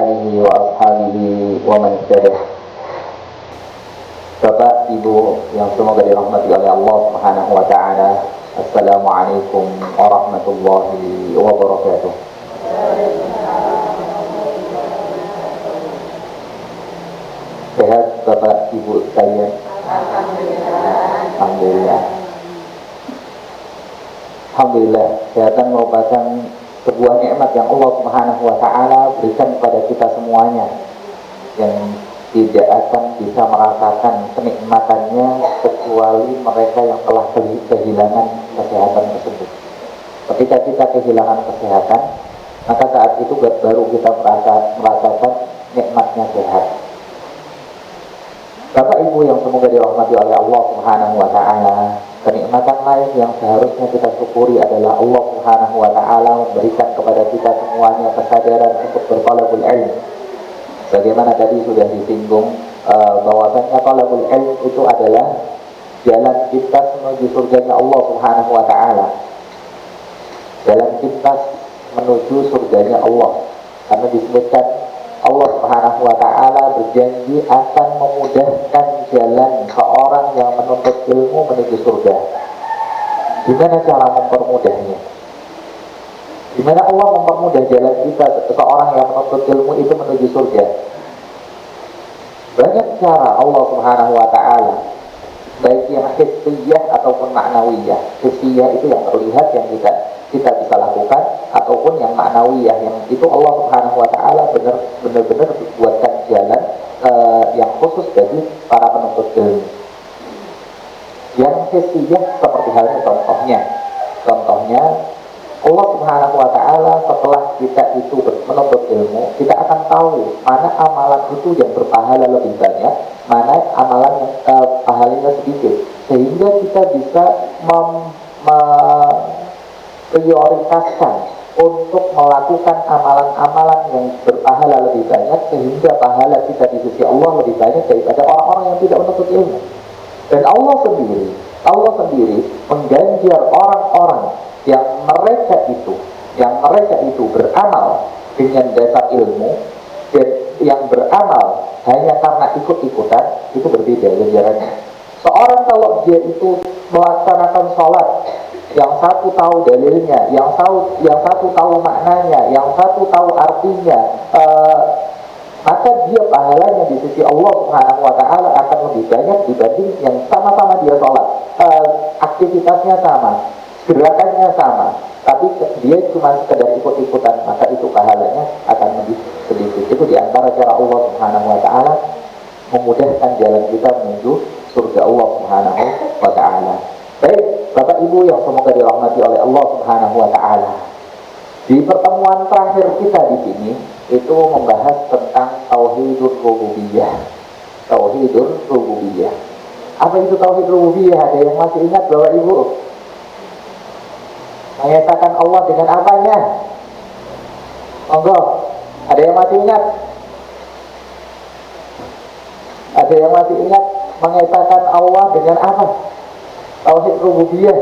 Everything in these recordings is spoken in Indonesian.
alihi wa ashabihi wa man tabi'ah. Bapak, Ibu yang semoga dirahmati oleh Allah Subhanahu wa taala. Assalamualaikum warahmatullahi wabarakatuh. Sehat Bapak, Ibu sekalian? Alhamdulillah. Alhamdulillah, kesehatan merupakan sebuah nikmat yang Allah Subhanahu wa taala berikan kepada kita semuanya, yang tidak akan bisa merasakan kenikmatannya kecuali mereka yang telah kehilangan kesehatan tersebut. Ketika kita kehilangan kesehatan, maka saat itu baru kita merasakan nikmatnya sehat. Bapak Ibu yang semoga dirahmati oleh Allah Subhanahu wa taala, kenikmatan lain yang seharusnya kita syukuri adalah Allah Subhanahu wa taala memberikan kepada kita semuanya kesadaran untuk bertalabul ilm. Bagaimana tadi sudah disinggung bahwasanya talabul ilm itu adalah jalan pintas menuju surganya Allah Subhanahu wa taala. Jalan pintas menuju surganya Allah. Karena disebutkan Allah Subhanahu wa taala berjanji akan memudahkan jalan seorang yang menuntut ilmu menuju surga. Gimana cara mempermudahnya? Gimana Allah mempermudah jalan kita seorang yang menuntut ilmu itu menuju surga? Banyak cara Allah Subhanahu wa taala, baik yang hissiyah ataupun ma'nawiyah. Hissiyah itu yang terlihat yang kita bisa lakukan, ataupun yang ma'nawiyah yang itu Allah Subhanahu wa taala benar-benar buatkan jalan yang khusus bagi para penuntut ilmu. Yang hissiyah seperti halnya contohnya Allah Subhanahu wa taala setelah kita itu menuntut ilmu, kita akan tahu mana amalan itu yang berpahala lebih banyak, mana amalan yang pahalanya sedikit, sehingga kita bisa prioritaskan untuk melakukan amalan-amalan yang berpahala lebih banyak, sehingga pahala kita di sisi Allah lebih banyak daripada orang-orang yang tidak menuntut ilmu. Dan Allah sendiri mengganjar orang-orang yang mereka itu beramal dengan dasar ilmu, dan yang beramal hanya karena ikut-ikutan, itu berbeda ganjarannya. Seorang kalau dia itu melaksanakan sholat, yang satu tahu dalilnya, yang satu tahu maknanya, yang satu tahu artinya, maka dia pahalanya di sisi Allah Subhanahu wa taala akan lebih banyak dibanding yang sama-sama dia sholat, aktivitasnya sama, gerakannya sama, tapi dia cuma sekedar ikut-ikutan, maka itu pahalanya akan lebih sedikit. Itu diantara cara Allah Subhanahu wa taala memudahkan jalan kita menuju surga Allah Subhanahu wa taala. Baik, Bapak Ibu yang semoga dirahmati oleh Allah Subhanahu wa taala. Di pertemuan terakhir kita di sini itu membahas tentang tauhidur rububiyah. Tauhidur rububiyah. Apa itu tauhid rububiyah? Ada yang masih ingat Bapak Ibu? Mengesahkan Allah dengan apanya? Monggo, ada yang masih ingat? Ada yang masih ingat mengesahkan Allah dengan apa? Tauhid rububiyah.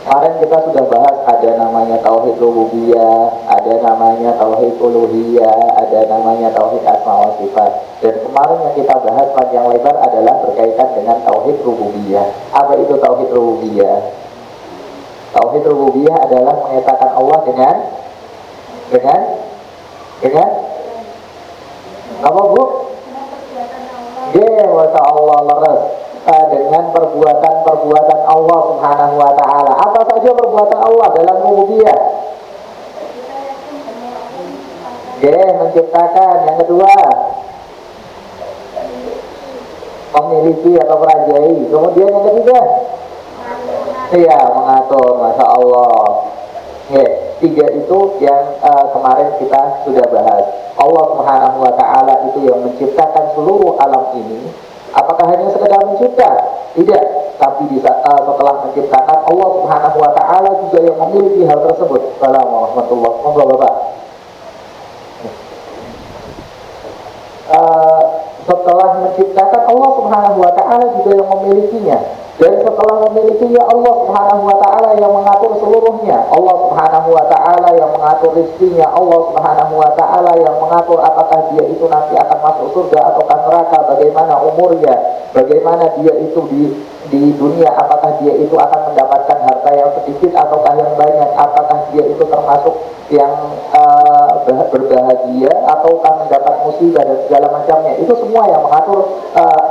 Kemarin kita sudah bahas ada namanya tauhid rububiyah, ada namanya tauhid uluhiyah, ada namanya tauhid asma wa sifat. Dan kemarin yang kita bahas panjang lebar adalah berkaitan dengan tauhid rububiyah. Apa itu tauhid rububiyah? Tauhid rububiyah adalah mengesahkan Allah dengan apa Bu? Masya Allah, leres. Dengan perbuatan Allah Subhanahu wa taala. Apa saja perbuatan Allah dalam rububiyah? Menciptakan. Yang kedua, memiliki atau merajai. Kemudian yang ketiga, mengatur. Masya Allah. Tiga itu yang kemarin kita sudah bahas. Allah Subhanahu wa taala itu yang menciptakan seluruh alam ini. Apakah hanya sekedar mencipta? Tidak. Tapi setelah menciptakan, Allah Subhanahu wa taala juga yang memiliki hal tersebut. Assalamualaikum warahmatullahi wabarakatuh. Bapak. Setelah menciptakan, Allah Subhanahu wa taala juga yang memilikinya. Dan setelah memiliki, ya Allah Subhanahu wa ta'ala yang mengatur seluruhnya, Allah Subhanahu wa ta'ala yang mengatur rizkinya, Allah Subhanahu wa ta'ala yang mengatur apakah dia itu nanti akan masuk surga ataukah neraka, bagaimana umurnya, bagaimana dia itu di dunia, apakah dia itu akan mendapatkan harta yang sedikit ataukah yang banyak, apakah dia itu termasuk yang berbahagia ataukah mendapat musibah dan segala macamnya. Itu semua yang mengatur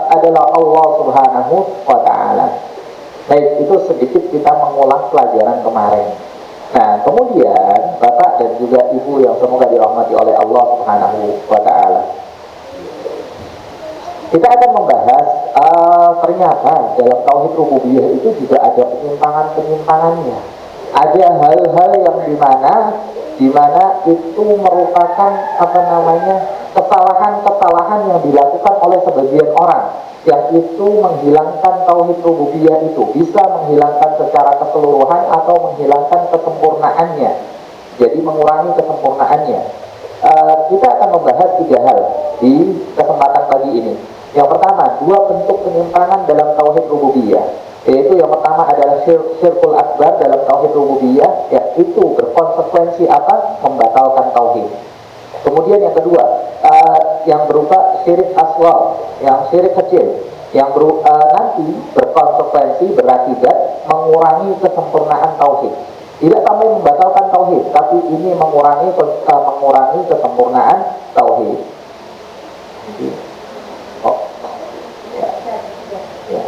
adalah Allah Subhanahu wa ta'ala. Baik, itu sedikit kita mengulang pelajaran kemarin. Nah, kemudian Bapak dan juga Ibu yang semoga dirahmati oleh Allah Subhanahu wa ta'ala, kita akan membahas ternyata dalam tauhid rububiyah itu juga ada penyimpangan-penyimpangannya. Ada hal-hal yang dimana itu merupakan kesalahan-kesalahan yang dilakukan oleh sebagian orang, yang itu menghilangkan tauhid rububiyah, itu bisa menghilangkan secara keseluruhan atau menghilangkan kesempurnaannya, jadi mengurangi kesempurnaannya. Kita akan membahas 3 hal di kesempatan pagi ini. Yang pertama, 2 bentuk penyimpangan dalam tauhid rububiyah, yaitu yang pertama adalah syirkul akbar dalam tauhid rububiyah, yaitu berkonsekuensi apa? Membatalkan tauhid. Kemudian yang kedua, yang berupa syirik asghar, yang syirik kecil, yang nanti berkonsekuensi, berakibat mengurangi kesempurnaan tauhid. Tidak sampai membatalkan tauhid, tapi ini mengurangi kesempurnaan tauhid. Oh, ya, ya.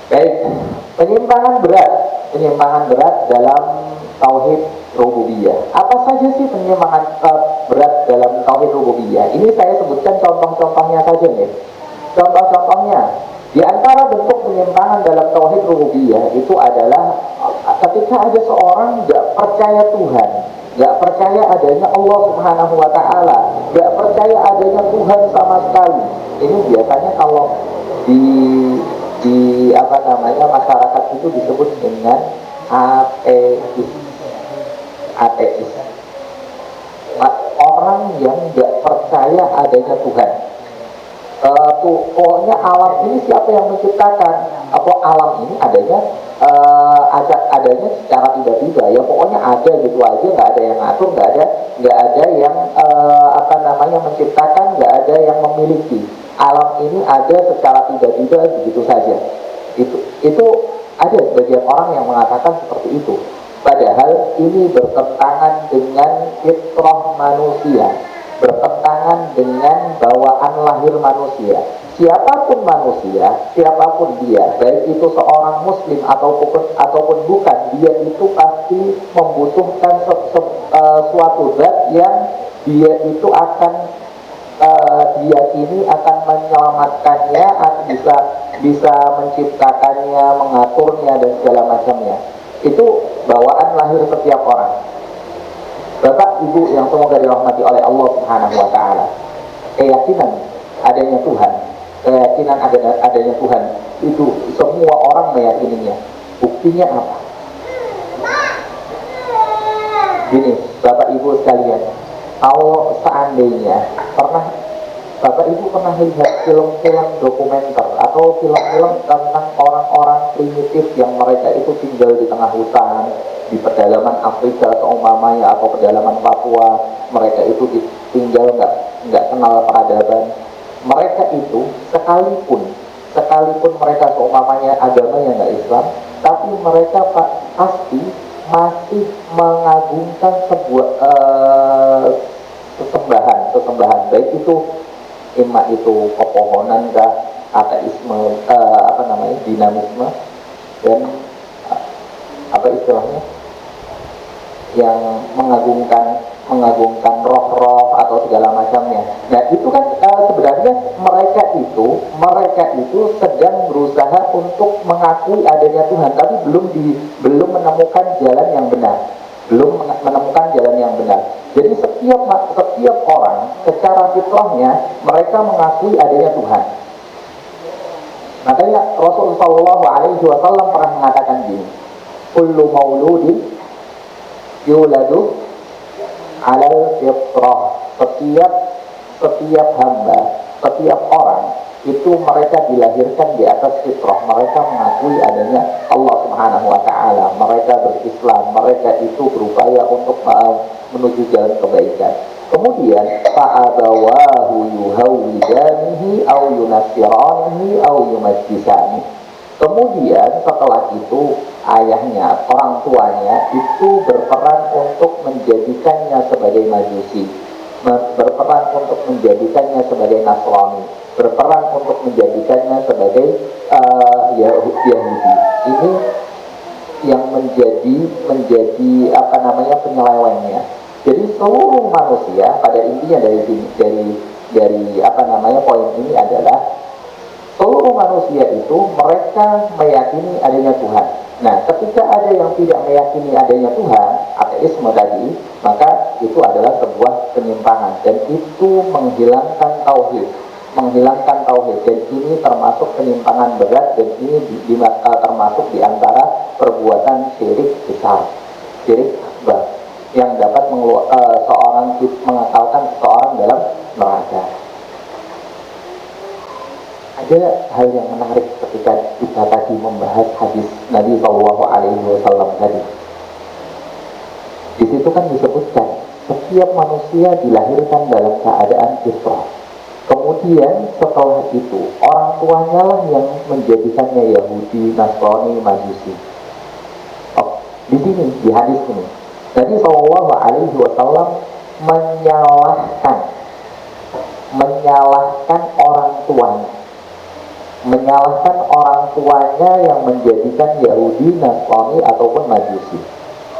Baik, penyimpangan berat dalam tauhid rububiyah. Apa saja sih penyimpangan berat dalam tauhid rububiyah? Ini saya sebutkan contoh-contohnya saja nih. Contoh-contohnya, di antara bentuk penyimpangan dalam tauhid rububiyah itu adalah ketika ada seorang nggak percaya Tuhan, nggak percaya adanya Allah Subhanahu wa ta'ala, nggak percaya adanya Tuhan sama sekali. Ini biasanya kalau di masyarakat itu disebut dengan ateis. Orang yang nggak percaya adanya Tuhan. Pokoknya alam ini siapa yang menciptakan? Apa alam ini adanya secara tiba-tiba, ya pokoknya ada gitu aja, nggak ada yang ngatur, nggak ada yang menciptakan, nggak ada yang memiliki. Alam ini ada secara tiba-tiba begitu saja. Itu ada sebagian orang yang mengatakan seperti itu. Padahal ini bertentangan dengan fitrah manusia, bertentangan dengan bawaan lahir manusia. Siapapun manusia, siapapun dia, baik itu seorang muslim ataupun bukan, dia itu pasti membutuhkan suatu zat yang dia itu akan diyakini akan menyelamatkannya, bisa menciptakannya, mengaturnya dan segala macamnya. Itu bawaan lahir setiap orang. Bapak Ibu yang semoga dirahmati oleh Allah Subhanahu wa ta'ala, keyakinan adanya Tuhan, keyakinan adanya Tuhan itu semua orang meyakininya. Buktinya apa? Gini, Bapak Ibu sekalian, kalau seandainya Bapak Ibu pernah lihat film-film dokumenter atau film-film tentang orang-orang primitif yang mereka itu tinggal di tengah hutan, di pedalaman Afrika seumpamanya atau pedalaman Papua, mereka itu tinggal nggak kenal peradaban. Mereka itu sekalipun mereka seumpamanya agamanya nggak Islam, tapi mereka pasti masih mengagungkan sebuah sesembahan, baik itu imma itu pepohonan kah, ateisme, dinamisme, dan apa istilahnya, yang mengagungkan roh-roh atau segala macamnya. Nah itu kan sebenarnya mereka itu sedang berusaha untuk mengakui adanya Tuhan, tapi belum menemukan jalan yang benar. Jadi setiap orang secara fitrahnya mereka mengakui adanya Tuhan. Makanya Rasulullah SAW pernah mengatakan gini, kullu mauludin yuladu alal fitrah. Setiap setiap hamba, setiap orang itu mereka dilahirkan di atas fitrah. Mereka mengakui adanya Allah Subhanahu wa Ta'ala, mereka berislam, mereka itu berupaya untuk menuju jalan kebaikan. Kemudian fa'abawahu yuhawidanihi au yunasiranihi au yumajjisani. Kemudian setelah itu ayahnya, orang tuanya itu berperan untuk menjadikannya sebagai majusi, berperan untuk menjadikannya sebagai Nasrani, berperan untuk menjadikannya sebagai Yahudi. Ini yang menjadi apa namanya penyelewengnya. Jadi seluruh manusia pada intinya dari apa namanya poin ini adalah seluruh manusia itu mereka meyakini adanya Tuhan. Nah, ketika ada yang tidak meyakini adanya Tuhan, ateisme tadi, maka itu adalah sebuah penyimpangan dan itu menghilangkan tauhid. Dan ini termasuk penyimpangan berat dan ini termasuk di antara perbuatan syirik besar, syirik akbar yang dapat mengekalkan seseorang dalam neraka. Ada hal yang menarik ketika kita tadi membahas hadis Nabi Shallallahu Alaihi Wasallam tadi. Di situ kan disebutkan setiap manusia dilahirkan dalam keadaan fitrah. Kemudian setelah itu orang tuanya lah yang menjadikannya Yahudi, Nasrani, Majusi. Oh, di sini di hadis ini Nabi Shallallahu Alaihi Wasallam menyalahkan orang tuanya. Menyalahkan orang tuanya yang menjadikan Yahudi, Nasrani ataupun Majusi.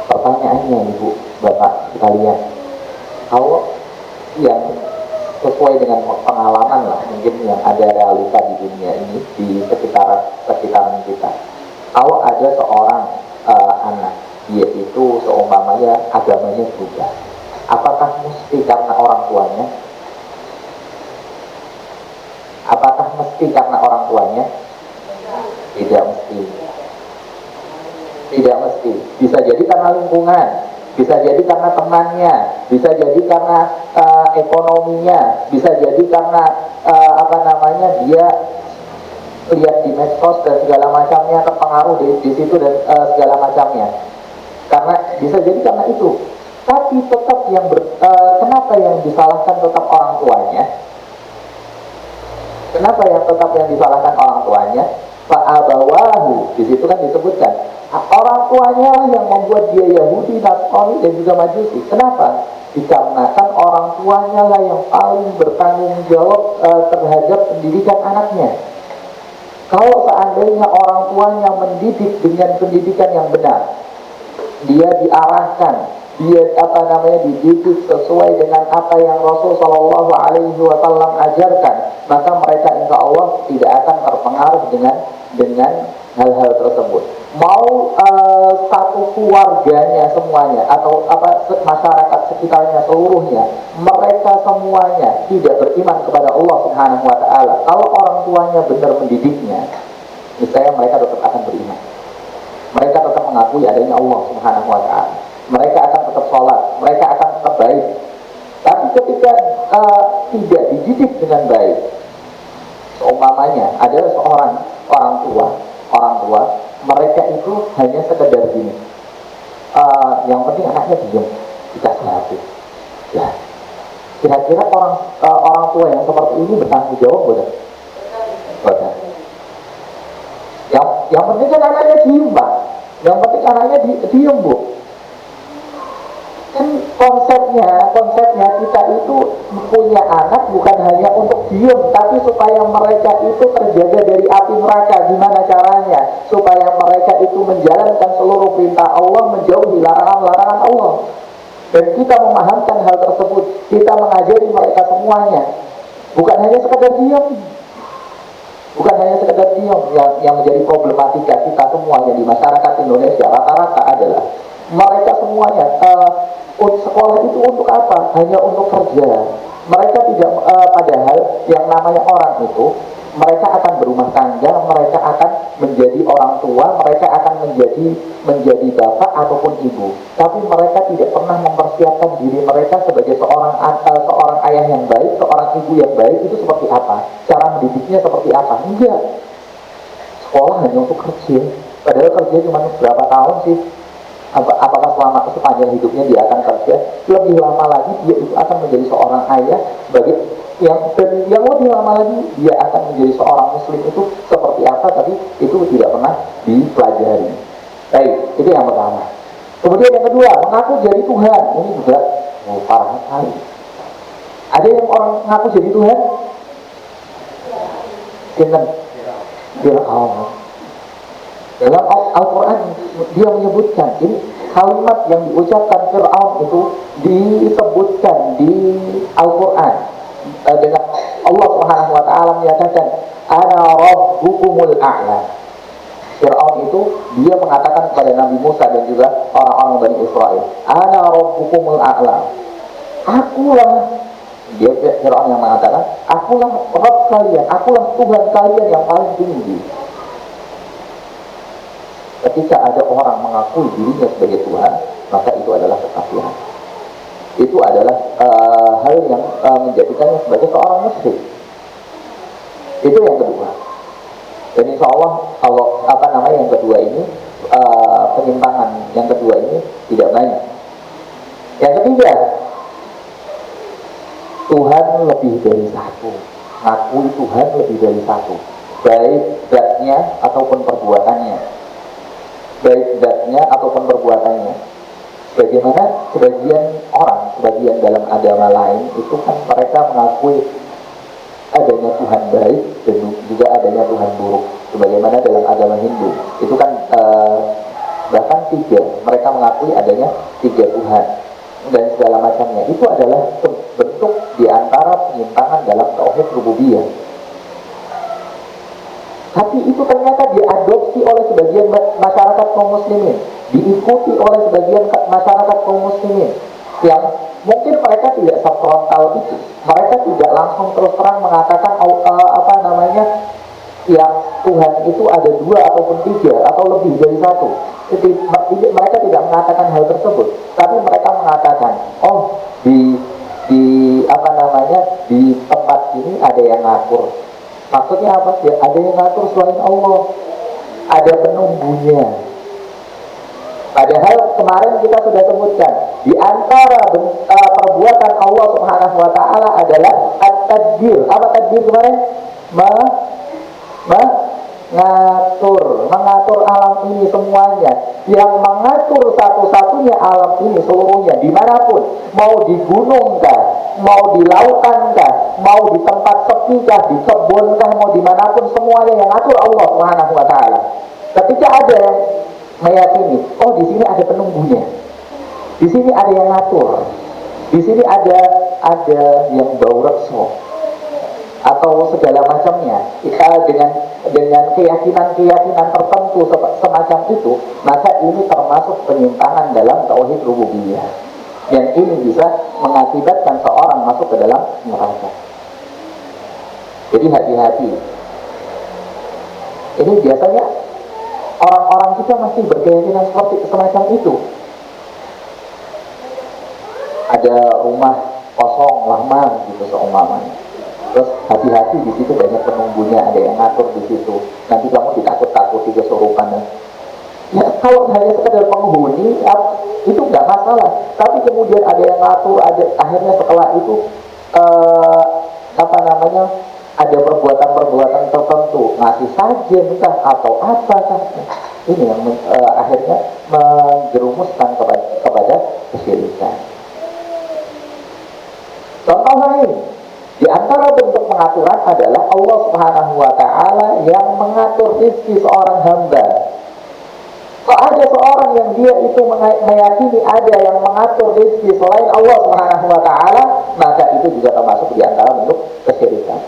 Pertanyaannya ibu, bapak sekalian, kalau yang sesuai dengan pengalaman lah mungkin yang ada realita di dunia ini di sekitaran kita, kalau ada seorang anak dia itu seumpamanya agamanya berubah, apakah mesti karena orang tuanya? Apakah mesti karena orang tuanya? Tidak mesti. Tidak mesti. Bisa jadi karena lingkungan, bisa jadi karena temannya, bisa jadi karena ekonominya, bisa jadi karena dia lihat di medsos dan segala macamnya, terpengaruh di situ dan segala macamnya. Karena bisa jadi karena itu. Tapi tetap kenapa yang disalahkan tetap orang tuanya? Kenapa yang disalahkan orang tuanya? Fa'abawahu, di situ kan disebutkan orang tuanya yang membuat dia Yahudi, Nasrani dan juga Majusi. Kenapa? Dikarenakan orang tuanya lah yang paling bertanggung jawab terhadap pendidikan anaknya. Kalau seandainya orang tuanya mendidik dengan pendidikan yang benar, dia diarahkan, dia dididik sesuai dengan apa yang Rasul Shallallahu Alaihi Wasallam ajarkan, maka mereka insya Allah tidak akan terpengaruh dengan hal-hal tersebut. Mau satu keluarganya semuanya atau masyarakat sekitarnya seluruhnya, mereka semuanya tidak beriman kepada Allah Subhanahu Wa Taala. Kalau orang tuanya benar mendidiknya, misalnya mereka tetap akan beriman. Mereka tetap mengakui adanya Allah Subhanahu Wa Taala. Mereka akan tetap sholat, mereka akan tetap baik. Tapi ketika tidak dididik dengan baik, seumpamanya ada seorang orang tua, mereka itu hanya sekedar gini, yang penting anaknya diam, dikasih hati. Ya, kira-kira orang tua yang seperti ini bertanggung jawab betul? Betul. Yang penting kan anaknya diem, Pak. Yang penting anaknya diem, Bu. Kan konsepnya kita itu punya anak bukan hanya untuk diem, tapi supaya mereka itu terjaga dari api neraka. Gimana caranya? Supaya mereka itu menjalankan seluruh perintah Allah, menjauhi larangan-larangan Allah. Dan kita memahamkan hal tersebut, kita mengajari mereka semuanya. Bukan hanya sekedar diem. Yang menjadi problematika kita semuanya di masyarakat Indonesia rata-rata adalah mereka semuanya sekolah itu untuk apa? Hanya untuk kerja. Mereka tidak padahal yang namanya orang itu mereka akan berumah tangga, mereka akan menjadi orang tua, mereka akan menjadi menjadi bapak ataupun ibu, tapi mereka tidak pernah mempersiapkan diri mereka sebagai seorang ayah yang baik, seorang ibu yang baik itu seperti apa, cara mendidiknya seperti apa. Enggak, sekolah hanya untuk kerja, padahal kerja cuma berapa tahun sih? Apakah selama sepanjang hidupnya dia akan kerja? Lebih lama lagi dia itu akan menjadi seorang ayah sebagai yang lebih lama lagi dia akan menjadi seorang muslim itu seperti apa, tapi itu tidak pernah dipelajari. Baik, itu yang pertama. Kemudian yang kedua, mengaku jadi Tuhan. Ini juga parah sekali. Ada yang orang mengaku jadi Tuhan? Sinten? Fir'aun. Dalam Al-Quran dia menyebutkan ini kalimat yang diucapkan Fir'aun itu disebutkan di Al-Quran dengan Allah Subhanahu wa taala menyatakan ana rabbukumul a'la. Fir'aun itu dia mengatakan kepada Nabi Musa dan juga orang-orang Bani Israel, ana rabbukumul a'la. Akulah, dia Fir'aun yang mengatakan, akulah Rabb kalian, akulah Tuhan kalian yang paling tinggi. Ketika ada orang mengakui dirinya sebagai Tuhan, maka itu adalah kekafiran. Itu adalah hal yang menjadikannya sebagai seorang musyrik. Itu yang kedua. Dan insya Allah kalau yang kedua ini penyimpangan yang kedua ini tidak banyak. Yang ketiga, Tuhan lebih dari satu. Ngakui Tuhan lebih dari satu, baik zatnya ataupun perbuatannya. Baik zatnya ataupun perbuatannya. Bagaimana sebagian dalam agama lain itu kan mereka mengakui adanya Tuhan baik dan juga adanya Tuhan buruk. Sebagaimana dalam agama Hindu itu kan bahkan 3, mereka mengakui adanya 3 Tuhan dan segala macamnya. Itu adalah bentuk diantara penyimpangan dalam tauhid rububiyah. Tapi itu ternyata diadopsi oleh sebagian masyarakat kaum muslimin, diikuti oleh sebagian masyarakat kaum muslimin yang mungkin mereka tidak subfrontal itu, mereka tidak langsung terus terang mengatakan ya Tuhan itu ada 2 ataupun 3 atau lebih dari 1. Mereka tidak mengatakan hal tersebut, tapi mereka mengatakan, oh di tempat ini ada yang ngatur. Maksudnya apa sih? Ada yang ngatur selain Allah, ada penunggunya. Padahal kemarin kita sudah sebutkan di antara perbuatan Allah Subhanahu wa taala adalah at-tadbir. Apa tadbir kemarin? Mengatur alam ini semuanya. Yang mengatur satu-satunya alam ini seluruhnya dimanapun, mau di gunung kah, mau di lautan kah, mau di tempat sepi kah, di kebun kah, mau dimanapun, semuanya yang ngatur Allah Subhanahu wa taala. Ketika ada yang meyakini, oh di sini ada penunggunya, di sini ada yang ngatur, di sini ada yang bau rekso atau segala macamnya, kita dengan keyakinan tertentu semacam itu, maka ini termasuk penyimpangan dalam tauhid rububiyah, dan ini bisa mengakibatkan seorang masuk ke dalam neraka. Jadi hati-hati. Ini biasanya orang-orang kita masih berkeyakinan seperti semacam itu. Ada rumah kosong lama gitu seumpamanya. Terus hati-hati, di situ banyak penunggunya, ada yang ngatur di situ. Nanti kamu ditakut-takuti kesurupan. Ya kalau hanya sekedar penghuni itu nggak masalah. Tapi kemudian ada yang ngatur, akhirnya setelah itu ada perbuatan-perbuatan tertentu, ngasih sajen entah atau apa kan. Ini yang akhirnya menjerumuskan kepada kesyirikan. Contoh lain, di antara bentuk pengaturan adalah Allah Subhanahu wa taala yang mengatur rezeki seorang hamba. Kok ada seorang yang dia itu meyakini ada yang mengatur rezeki selain Allah Subhanahu wa taala, maka itu juga termasuk di antara bentuk kesyirikan.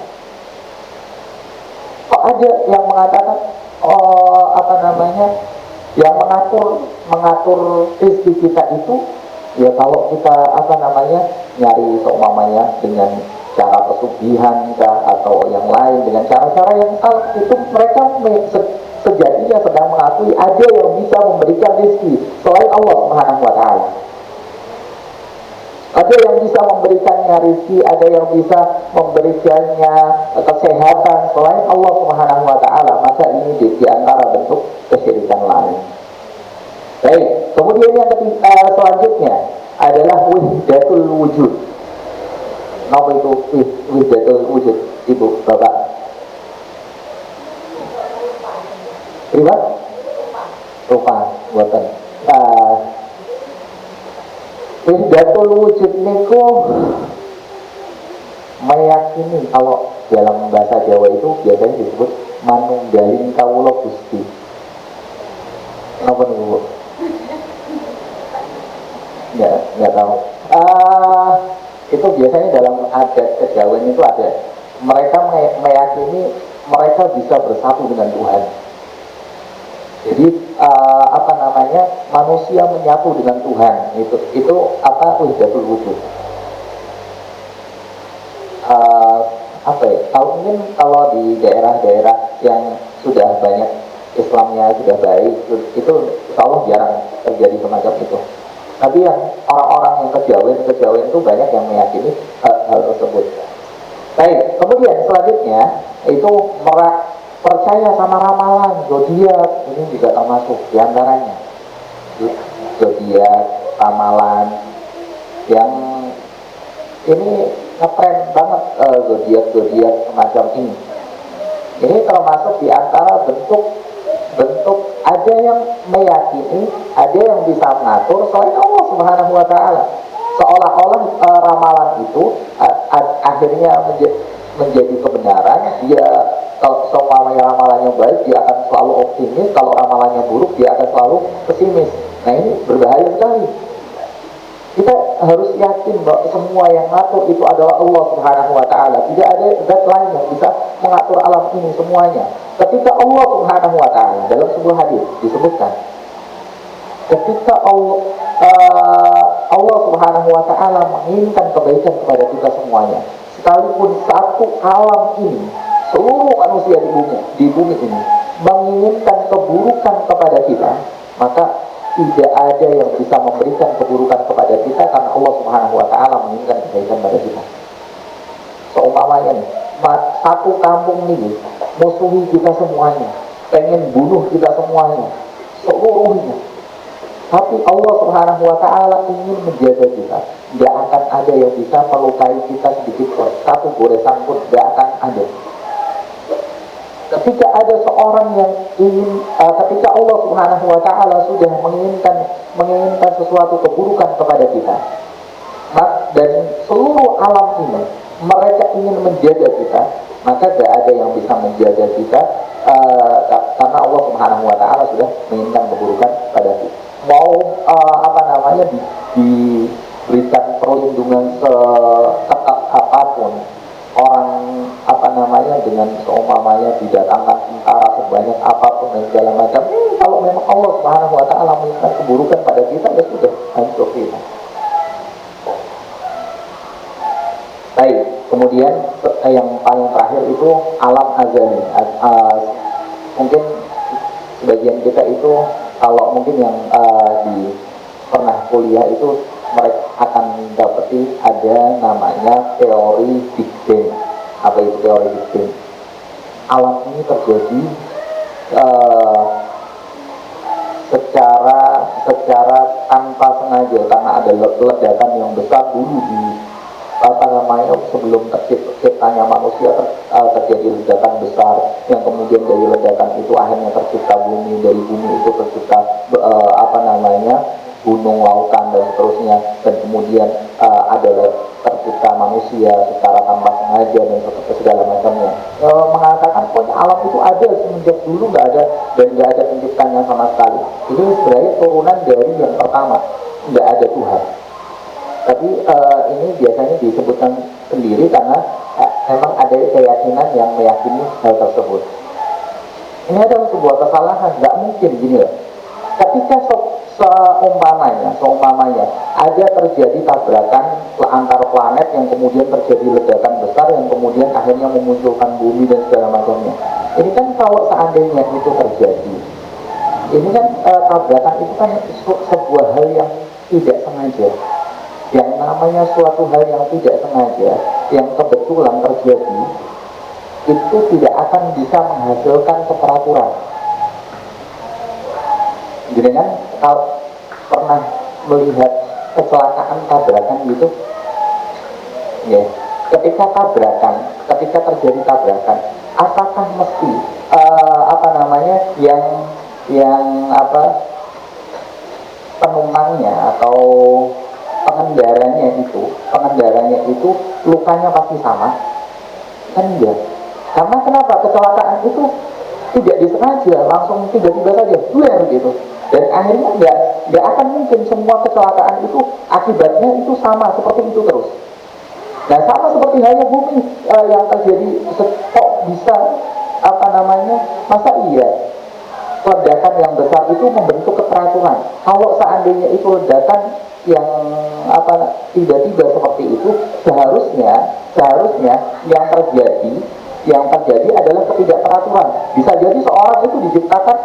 Kok ada yang mengatakan yang mengatur rezeki kita itu, ya kalau kita nyari seumpamanya dengan cara pesugihan atau yang lain dengan cara-cara yang itu mereka sejatinya sedang mengakui ada yang bisa memberikan rezeki selain Allah Subhanahu wa Ta'ala. Ada yang bisa memberikannya rezeki, ada yang bisa memberikannya kesehatan selain Allah Subhanahu wa Ta'ala. Maka ini di antara bentuk kesyirikan lain. Baik, kemudian yang ketiga, selanjutnya adalah wahdatul wujud. Apa itu wahdatul wujud, Ibu, Bapak? Terima? Rupa, buatan. Wahdatul wujud niku meyakini, kalau dalam bahasa Jawa itu biasanya disebut manunggaling kawula Gusti. Apa nih, Bu? Nggak tahu. Itu biasanya dalam adat kejawen itu ada. Mereka meyakini mereka bisa bersatu dengan Tuhan. Jadi manusia menyatu dengan Tuhan. Itu apa? Wahdatul wujud. Mungkin kalau di daerah-daerah yang sudah banyak Islamnya sudah baik, itu insya Allah jarang terjadi semacam itu. Tapi yang orang-orang yang kejawen itu banyak yang meyakini hal tersebut. Baik, kemudian selanjutnya itu percaya sama ramalan, zodiak, ini juga termasuk diantaranya. Zodiak, ramalan, yang ini ngetren banget, zodiak semacam ini. Ini termasuk diantara bentuk ada yang meyakini, ada yang bisa mengatur selain Allah Subhanahu wa Ta'ala. Seolah-olah ramalan itu akhirnya menjadi kebenaran. Dia kalau semuanya ramalannya baik, dia akan selalu optimis. Kalau ramalannya buruk, dia akan selalu pesimis. Nah, ini berbahaya sekali. Kita harus yakin bahwa semua yang mengatur itu adalah Allah Subhanahu wa Ta'ala. Tidak ada zat lain yang bisa mengatur alam ini semuanya. Ketika Allah Subhanahu wa Ta'ala, dalam sebuah hadis disebutkan, ketika Allah Subhanahu wa Ta'ala menginginkan kebaikan kepada kita semuanya, sekalipun satu alam ini, seluruh manusia di bumi ini menginginkan keburukan kepada kita, maka tidak ada yang bisa memberikan keburukan kepada kita, karena Allah Subhanahu wa Ta'ala menginginkan kebaikan kepada kita. Seumpamanya nih, satu kampung ini musuhi kita semuanya, pengen bunuh kita semuanya, seluruhnya. Tapi Allah Subhanahu wa Ta'ala ingin menjaga kita. Tidak akan ada yang bisa melukai kita sedikit pun, satu goresan pun tidak akan ada. Ketika ada seorang yang ingin, ketika Allah Subhanahu wa Ta'ala sudah menginginkan sesuatu keburukan kepada kita, dan seluruh alam ini mereka ingin menjaga kita, maka tidak ada yang bisa menjaga kita, karena Allah Subhanahu wa Ta'ala sudah menginginkan keburukan pada kita. Mau diberikan perlindungan seketat apapun, orang dengan seumpamanya didatangkan tentara sebanyak apapun dan segala macam, kalau memang Allah Subhanahu wa Ta'ala menginginkan keburukan pada kita, ya sudah hancur kita. Baik, kemudian yang paling terakhir itu alam azali. Mungkin sebagian kita itu, kalau mungkin yang pernah kuliah itu, mereka akan dapati ada namanya teori Big Bang. Apa itu teori Big Bang? Alam ini terjadi secara tanpa sengaja, karena ada ledakan yang besar dulu di sebelum terciptanya manusia. Terjadi ledakan besar yang kemudian dari ledakan itu akhirnya tercipta bumi, dari bumi itu tercipta gunung, lautan dan seterusnya, dan kemudian adalah tercipta manusia secara tanpa sengaja dan segala macamnya. Mengatakan pokoknya alam itu ada semenjak dulu, nggak ada penciptanya sama sekali. Ini sebenarnya turunan dari yang pertama, nggak ada Tuhan. Tapi ini biasanya disebutkan sendiri karena memang ada keyakinan yang meyakini hal tersebut. Ini adalah sebuah kesalahan. Nggak mungkin gini loh. Ketika seumpamanya ada terjadi tabrakan antar planet yang kemudian terjadi ledakan besar yang kemudian akhirnya memunculkan bumi dan segala macamnya. Ini kan kalau seandainya itu terjadi, ini kan tabrakan itu kan sebuah hal yang tidak sengaja. Yang namanya suatu hal yang tidak sengaja, yang kebetulan terjadi, itu tidak akan bisa menghasilkan keteraturan. Jadi kan kalau pernah melihat kecelakaan tabrakan gitu, ya, ketika terjadi tabrakan, apakah mesti yang penumpangnya atau pengendaranya itu lukanya pasti sama? Kan enggak. Karena kenapa? Kecelakaan itu tidak disengaja, langsung tiba-tiba saja duel gitu. Dan akhirnya nggak akan mungkin semua kecelakaan itu akibatnya itu sama seperti itu terus. Nah, sama seperti halnya bumi yang terjadi, kok bisa masa iya ledakan yang besar itu membentuk keteraturan? Kalau seandainya itu ledakan yang tiba-tiba seperti itu, seharusnya yang terjadi adalah ketidakteraturan. Bisa jadi seorang itu diciptakan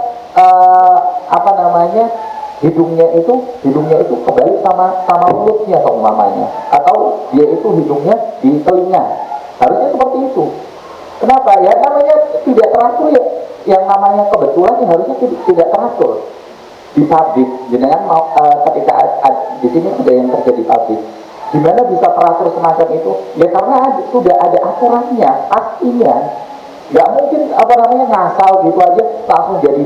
hidungnya itu kebalik sama mulutnya seumpamanya, atau dia itu hidungnya di telinga. Harusnya seperti itu. Kenapa? Ya namanya tidak teratur ya. Yang namanya kebetulan yang harusnya tidak teratur. Di pabrik, jangan ketika di sini ada yang kerja di pabrik, gimana bisa teratur semacam itu? Ya karena sudah ada aturannya, pastinya. Nggak mungkin ngasal gitu aja langsung jadi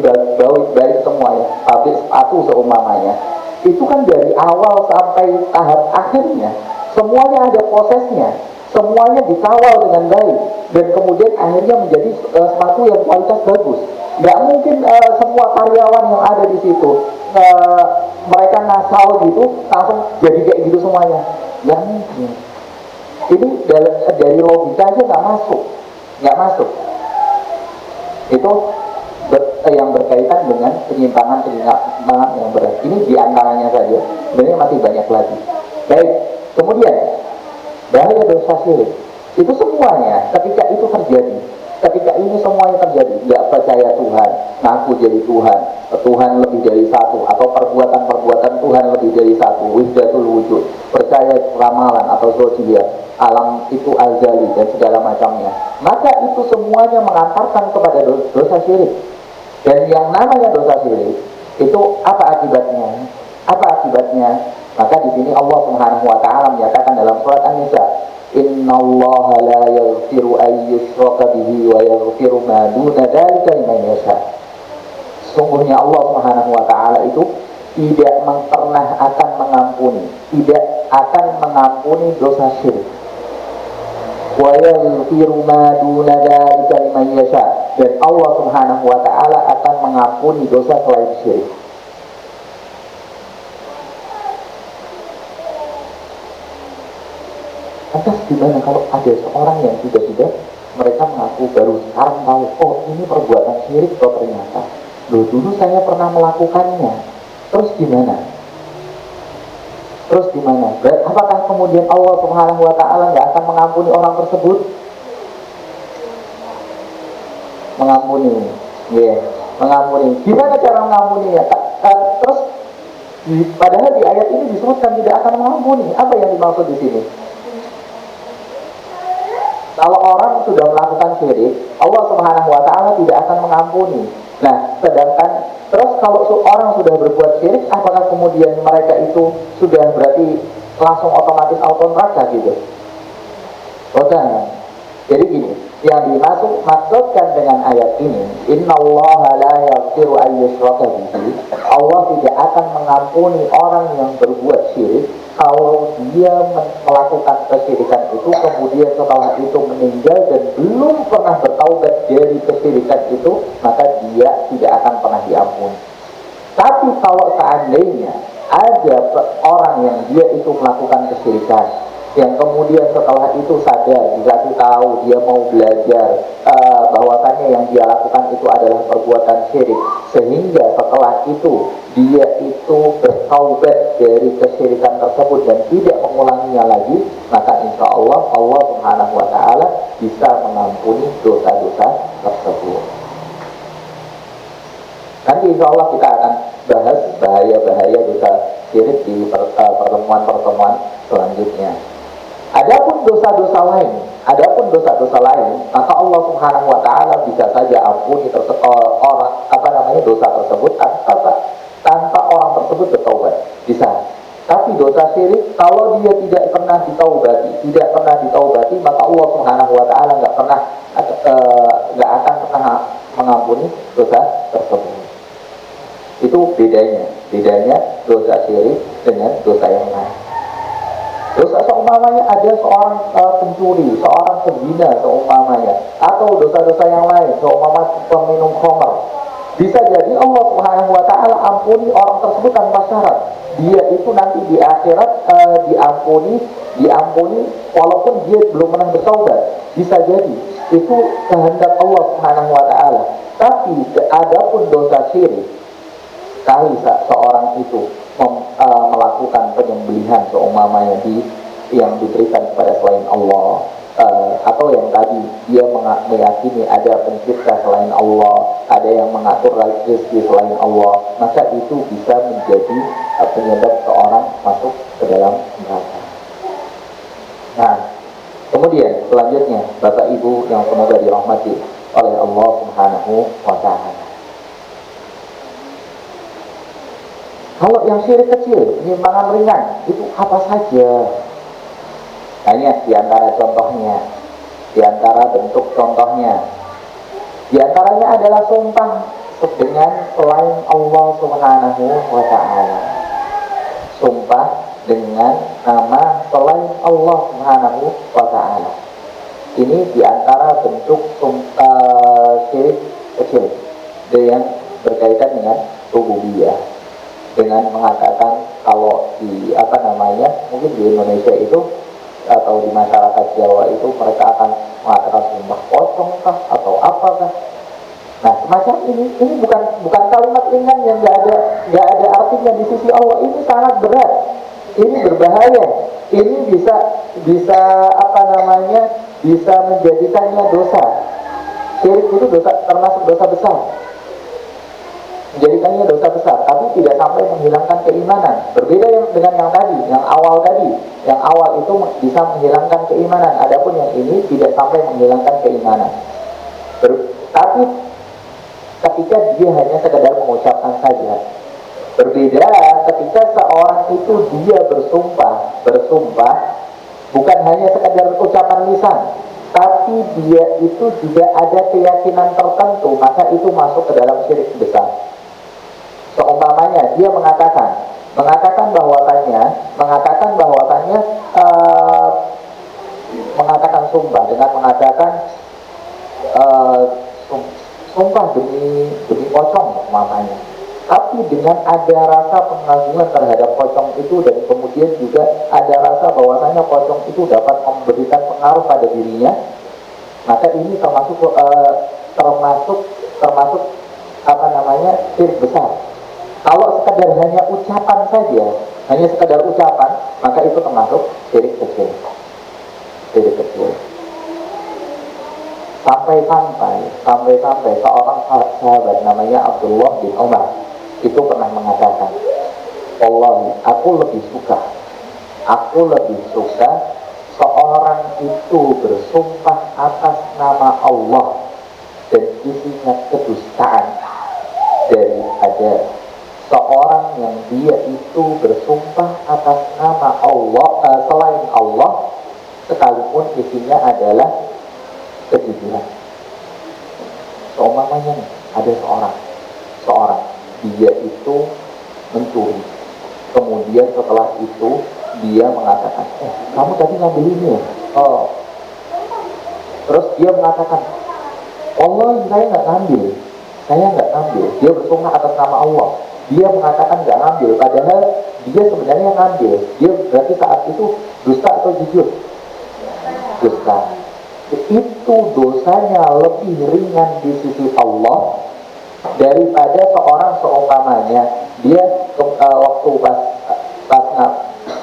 baik semuanya. Pabrik sepatu seumpamanya, itu kan dari awal sampai tahap akhirnya semuanya ada prosesnya, semuanya dikawal dengan baik, dan kemudian akhirnya menjadi sepatu yang kualitas bagus. Nggak mungkin semua karyawan yang ada di situ mereka ngasal gitu langsung jadi kayak gitu semuanya. Nggak mungkin. Ini dari logika aja nggak masuk. Itu yang berkaitan dengan penyimpangan yang berat. Ini diantaranya saja. Sebenarnya masih banyak lagi. Baik. Kemudian bahaya dosa syirik. Itu semuanya ketika itu terjadi. Ketika ini semuanya terjadi, nggak percaya Tuhan, ngaku jadi Tuhan lebih dari satu, atau perbuatan Tuhan lebih dari satu, wihdatul wujud, percaya ramalan atau zodiak, alam itu azali dan segala macamnya, maka itu semuanya mengantarkan kepada dosa syirik. Dan yang namanya dosa syirik itu apa akibatnya? Maka di sini Allah Subhanahu wa taala menyatakan dalam surat An-Nisa, innallaha la yaghfiru an yushraka bihi wa yaghfiru ma duna dzalika liman yasha. Sungguhnya Allah Subhanahu wa taala itu tidak pernah akan mengampuni dosa syirik. Wa yaghfiru ma duna dzalika liman yasha. Dan Allah Subhanahu wa taala akan mengampuni dosa selain syirik. Lantas gimana kalau ada seorang yang tiba-tiba mereka mengaku baru sekarang tahu, oh ini perbuatan syirik kok ternyata. Loh, dulu saya pernah melakukannya. Terus gimana? Apakah kemudian Allah Subhanahu wa taala nggak akan mengampuni orang tersebut? Mengampuni. Gimana cara mengampuninya? Terus padahal di ayat ini disebutkan tidak akan mengampuni. Apa yang dimaksud di sini? Kalau orang sudah melakukan syirik, Allah Subhanahu wa taala tidak akan mengampuni. Nah, sedangkan terus kalau orang sudah berbuat syirik, apakah kemudian mereka itu sudah berarti langsung otomatis auto neraka gitu? Bukan. Jadi gini, yang dimaksudkan dengan ayat ini, innallaha la yaghfiru an yushraka bihi. Allah tidak akan mengampuni orang yang berbuat syirik kalau dia melakukan kesyirikan itu, kemudian setelah itu meninggal dan belum pernah bertaubat dari kesyirikan itu, maka dia tidak akan pernah diampuni. Tapi kalau seandainya ada orang yang dia itu melakukan kesyirikan, yang kemudian setelah itu sadar, dikasih tahu, dia mau belajar bahwasannya yang dia lakukan itu adalah perbuatan syirik, sehingga setelah itu dia itu bertaubat dari kesyirikan tersebut dan tidak mengulanginya lagi, maka insya Allah Allah Subhanahu wa taala bisa mengampuni dosa-dosa tersebut. Nanti insya Allah kita akan bahas bahaya-bahaya dosa syirik di pertemuan-pertemuan selanjutnya. Adapun dosa-dosa lain, maka Allah Subhanahu wa taala bisa saja ampuni dosa tersebut tanpa orang tersebut bertaubat. Bisa. Tapi dosa syirik kalau dia tidak pernah ditaubati, maka Allah Subhanahu wa taala nggak akan pernah mengampuni dosa tersebut. Itu bedanya dosa syirik dengan dosa yang lain. Dosa seumpamanya ada seorang pencuri, seorang pezina seumpamanya, atau dosa-dosa yang lain, seumpama peminum khamr. Bisa jadi Allah Subhanahu wa taala ampuni orang tersebut tanpa syarat. Dia itu nanti di akhirat diampuni walaupun dia belum pernah bertaubat. Bisa jadi itu kehendak Allah Subhanahu wa taala. Tapi adapun dosa syirik, sekali seorang itu melakukan penyembelihan seumpamanya yang diberikan kepada selain Allah, atau yang tadi dia meyakini ada pencipta selain Allah, ada yang mengatur rezeki selain Allah, maka itu bisa menjadi penyebab seorang masuk ke dalam neraka. Nah, kemudian selanjutnya Bapak Ibu yang semoga dirahmati oleh Allah Subhanahu wa taala. Kalau yang syirik kecil, penyimpangan ringan, itu apa saja? Hanya diantara contohnya, diantara bentuk contohnya. Diantaranya adalah sumpah dengan selain Allah Subhanahu wa taala. Sumpah dengan nama selain Allah Subhanahu wa taala. Ini diantara bentuk syirik kecil yang berkaitan dengan rububiyah. Dengan mengatakan kalau mungkin di Indonesia itu atau di masyarakat Jawa itu mereka akan mengatakan sumpah pocong kah atau apakah. Nah, semacam ini bukan kalimat ringan yang nggak ada artinya di sisi Allah. Ini sangat berat, ini berbahaya, ini bisa menjadikannya dosa. Syirik itu termasuk dosa besar, menjadikannya dosa besar, tapi tidak sampai menghilangkan keimanan. Berbeda dengan yang tadi, yang awal itu bisa menghilangkan keimanan. Adapun yang ini tidak sampai menghilangkan keimanan. Tapi ketika dia hanya sekedar mengucapkan saja. Berbeda ketika seorang itu dia bersumpah bukan hanya sekedar ucapan lisan, tapi dia itu juga ada keyakinan tertentu, maka itu masuk ke dalam syirik besar. Seumpamanya dia mengatakan sumpah dengan mengatakan sumpah demi pocong umpamanya, tapi dengan ada rasa pengagungan terhadap pocong itu, dan kemudian juga ada rasa bahwasanya pocong itu dapat memberikan pengaruh pada dirinya, maka ini termasuk syirik besar. Kalau sekedar hanya ucapan saja, maka itu termasuk syirik kecil. Sampai seorang sahabat namanya Abdullah bin Umar itu pernah mengatakan, "Wallahi, aku lebih suka seorang itu bersumpah atas nama Allah dan isinya kedustaan daripada seorang yang dia itu bersumpah atas nama Allah selain Allah sekalipun isinya adalah kejujuran." Seumpamanya ada seorang dia itu mencuri, kemudian setelah itu dia mengatakan, kamu tadi ngambil ini ya? Oh. Terus dia mengatakan, Allah, saya nggak ngambil. Dia bersumpah atas nama Allah. Dia mengatakan nggak ngambil, padahal dia sebenarnya ngambil. Dia berarti saat itu dusta atau jujur? Dusta. Itu dosanya lebih ringan di sisi Allah daripada seorang seumpamanya dia waktu pas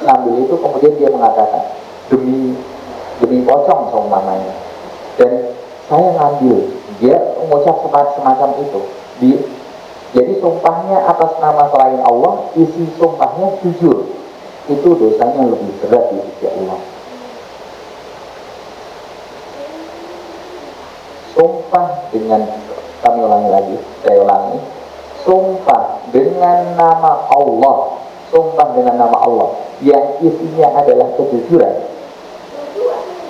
ngambil itu kemudian dia mengatakan demi pocong seumpamanya, dan saya ngambil. Dia mengucap semacam itu. Jadi sumpahnya atas nama selain Allah, isi sumpahnya jujur, itu dosanya lebih berat di sisi Allah. Sumpah dengan, kami ulangi lagi, saya ulangi, sumpah dengan nama Allah, sumpah dengan nama Allah yang isinya adalah kejujuran,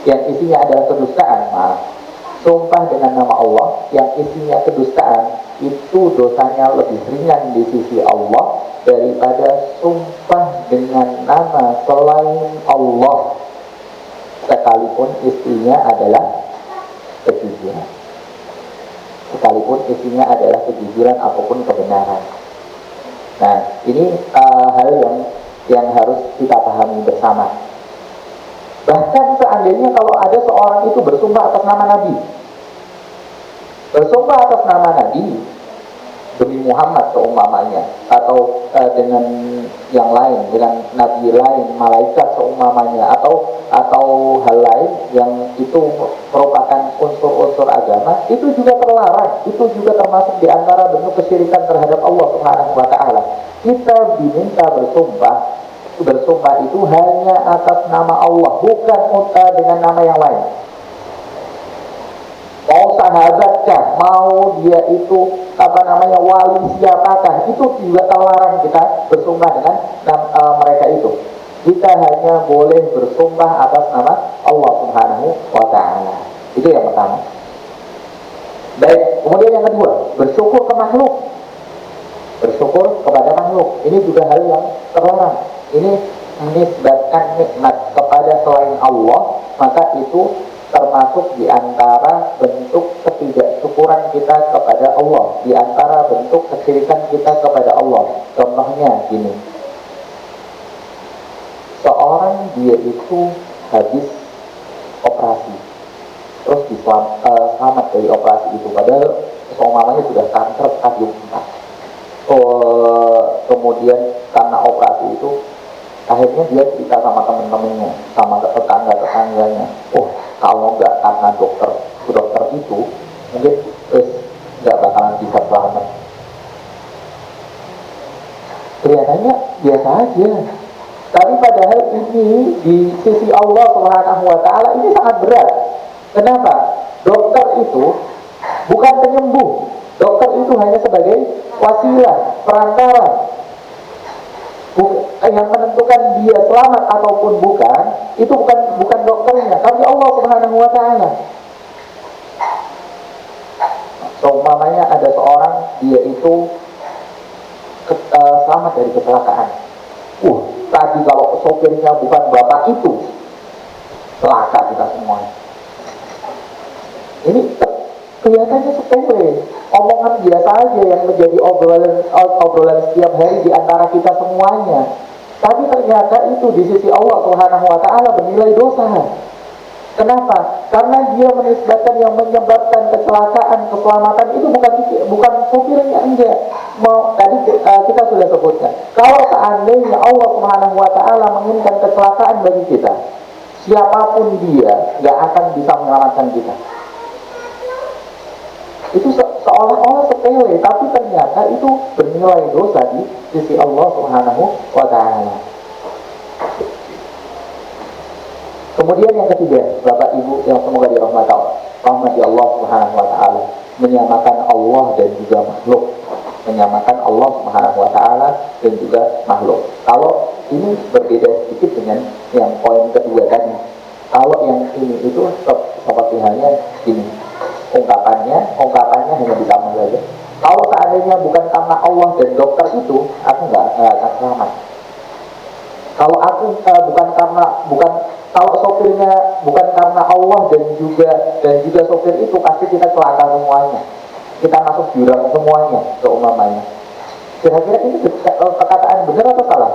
yang isinya adalah kedustaan, maaf. Sumpah dengan nama Allah yang isinya kedustaan, itu dosanya lebih ringan di sisi Allah daripada sumpah dengan nama selain Allah sekalipun isinya adalah kejujuran, sekalipun isinya adalah kejujuran ataupun kebenaran. Nah, ini hal yang harus kita pahami bersama. Bahkan seandainya kalau ada seorang itu bersumpah atas nama Nabi, bersumpah atas nama Nabi, demi Muhammad seumpamanya, atau dengan yang lain, dengan Nabi lain, malaikat seumpamanya, atau hal lain yang itu merupakan unsur-unsur agama, itu juga terlarang, itu juga termasuk di antara bentuk kesyirikan terhadap Allah Subhanahu wa Ta'ala. Kita diminta bersumpah itu hanya atas nama Allah, bukan dengan nama yang lain. Mau sahabatkah, mau dia itu wali siapakah, itu juga terlarang kita bersumpah dengan mereka itu. Kita hanya boleh bersumpah atas nama Allah Subhanahu wa Ta'ala. Itu yang pertama. Baik, kemudian yang kedua, bersyukur ke makhluk. Bersyukur kepada makhluk, ini juga hal yang terlarang. Ini menisbatkan nikmat kepada selain Allah, maka itu termasuk di antara bentuk ketidaksyukuran kita kepada Allah, di antara bentuk kesyirikan kita kepada Allah. Contohnya gini, seorang dia itu habis operasi, terus selamat dari operasi itu, padahal seumpamanya sudah kanker stadium 4. Kemudian karena operasi itu, akhirnya dia cerita sama teman-temannya, sama tetangga-tetangganya, oh kalau nggak karena dokter itu, mungkin nggak bakalan bisa selamat. Kelihatannya biasa aja, tapi padahal ini di sisi Allah Subhanahu wa Ta'ala ini sangat berat. Kenapa? Dokter itu bukan penyembuh, dokter itu hanya sebagai wasilah, perantara. Yang menentukan dia selamat ataupun bukan, itu bukan dokternya, tapi Allah Subhanahu wa Ta'ala. Seumpamanya ada seorang, dia itu selamat dari kecelakaan. Tadi kalau sopirnya bukan bapak itu, celaka kita semua. Ini kelihatannya sepele, omongan biasa aja yang menjadi obrolan setiap hari di antara kita semuanya. Tapi ternyata itu di sisi Allah Subhanahu wa Ta'ala bernilai dosa. Kenapa? Karena dia menisbatkan yang menyebabkan kecelakaan, keselamatan itu bukan sopirnya, enggak. Tadi kita sudah sebutkan, kalau seandainya Allah Subhanahu wa Ta'ala menginginkan kecelakaan bagi kita, siapapun dia nggak akan bisa menyelamatkan kita. Itu seolah-olah sepele, tapi ternyata itu bernilai dosa di sisi Allah Subhanahu wa Ta'ala. Kemudian yang ketiga, Bapak Ibu yang semoga dirahmati Allah Subhanahu wa Ta'ala, menyamakan Allah dan juga makhluk. Menyamakan Allah Subhanahu wa Ta'ala dan juga makhluk. Kalau ini berbeda sedikit dengan yang poin kedua tadi. Kalau yang ini itu seperti halnya ini, ungkapannya hanya ditambah saja. Kalau seandainya bukan karena Allah dan dokter itu, aku nggak akan selamat. Kalau aku kalau sopirnya bukan karena Allah dan juga sopir itu, pasti kita celaka semuanya. Kita masuk jurang semuanya, seumpamanya. Kira-kira ini perkataan benar atau salah?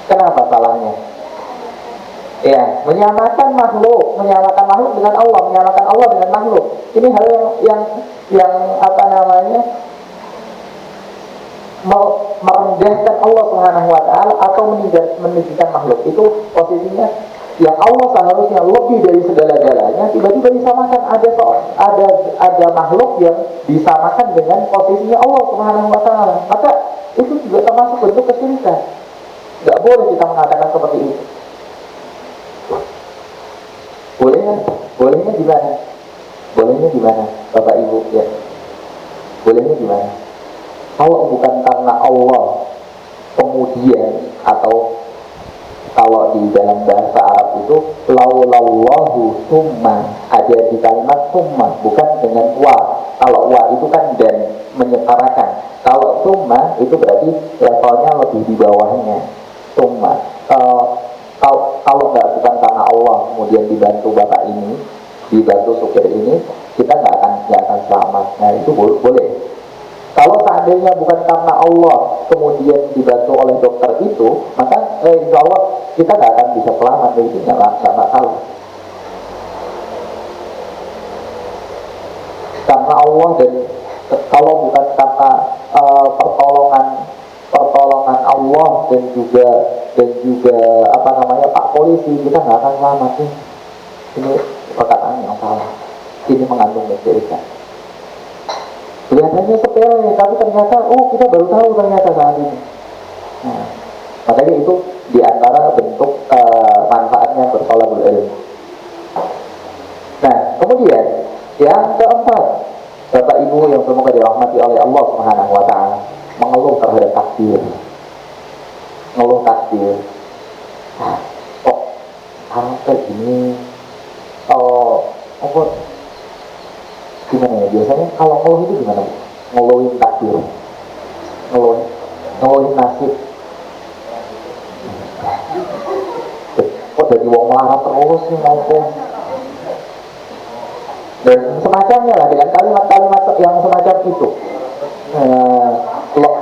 Kenapa salahnya? Ya, menyamakan makhluk dengan Allah, menyamakan Allah dengan makhluk. Ini hal yang merendahkan Allah Subhanahu wa Ta'ala atau meninggikan makhluk. Itu posisinya yang Allah seharusnya lebih dari segala-galanya, tiba-tiba disamakan, ada makhluk yang disamakan dengan posisinya Allah Subhanahu wa taala. Maka itu juga termasuk bentuk kesyirikan. Nggak boleh kita mengatakan seperti itu. Bolehnya? Bolehnya di mana? Bolehnya di mana, Bapak Ibu ya? Bolehnya di mana? Kalau bukan karena Allah, kemudian, atau kalau di dalam bahasa Arab itu laulallahu summa, ada di kalimat summa, bukan dengan wa. Kalau wa itu kan dan, menyetarakan. Kalau summa itu berarti levelnya lebih di bawahnya. Summa. Kalau nggak bukan karena Allah, kemudian dibantu bapak ini, dibantu supir ini, kita nggak akan selamat. Nah itu boleh. Kalau seandainya bukan karena Allah kemudian dibantu oleh dokter itu, maka insya Allah kita nggak akan bisa selamat. Itu nggak salah. Karena Allah, dan kalau bukan karena pertolongan Allah dan juga Pak Polisi, kita nggak akan selamat. Ini perkataan yang salah. Ini mengandung kesyirikan. Kelihatannya sepele, tapi ternyata kita baru tahu ternyata saat ini. Nah, makanya itu diantara bentuk manfaatnya bertolak ilmu. Nah, kemudian yang keempat, Bapak Ibu yang semoga dirahmati oleh Allah Subhanahu wa taala, mengeluh terhadap takdir. Mengeluh takdir. Kok kayak gini? Gimana ya, biasanya kalau ngeluh itu gimana? Ngeluhin takdir, ngeluhin nasib. Kok jadi wong melarat terus sih ngomong. Dan semacamnya lah, dengan kalimat-kalimat yang semacam itu.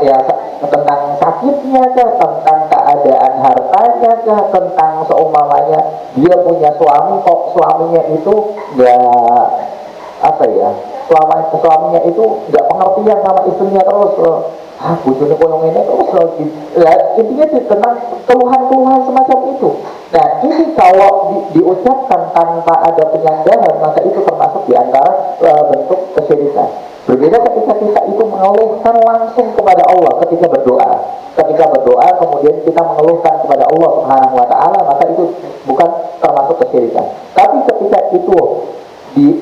Ya tentang sakitnya kah, tentang keadaan hartanya kah, tentang seumpamanya dia punya suami, kok suaminya itu nggak suaminya itu nggak pengertian sama istrinya terus, bujurnya kolong ini terus intinya tentang keluhan-keluhan semacam itu. Nah ini kalau diucapkan tanpa ada penyandaran, maka itu termasuk diantara bentuk kesyirikan. Berbeda ketika kita itu mengeluhkan langsung kepada Allah ketika berdoa. Ketika berdoa kemudian kita mengeluhkan kepada Allah Subhanahu wa taala, maka itu bukan termasuk kesyirikan. Tapi ketika itu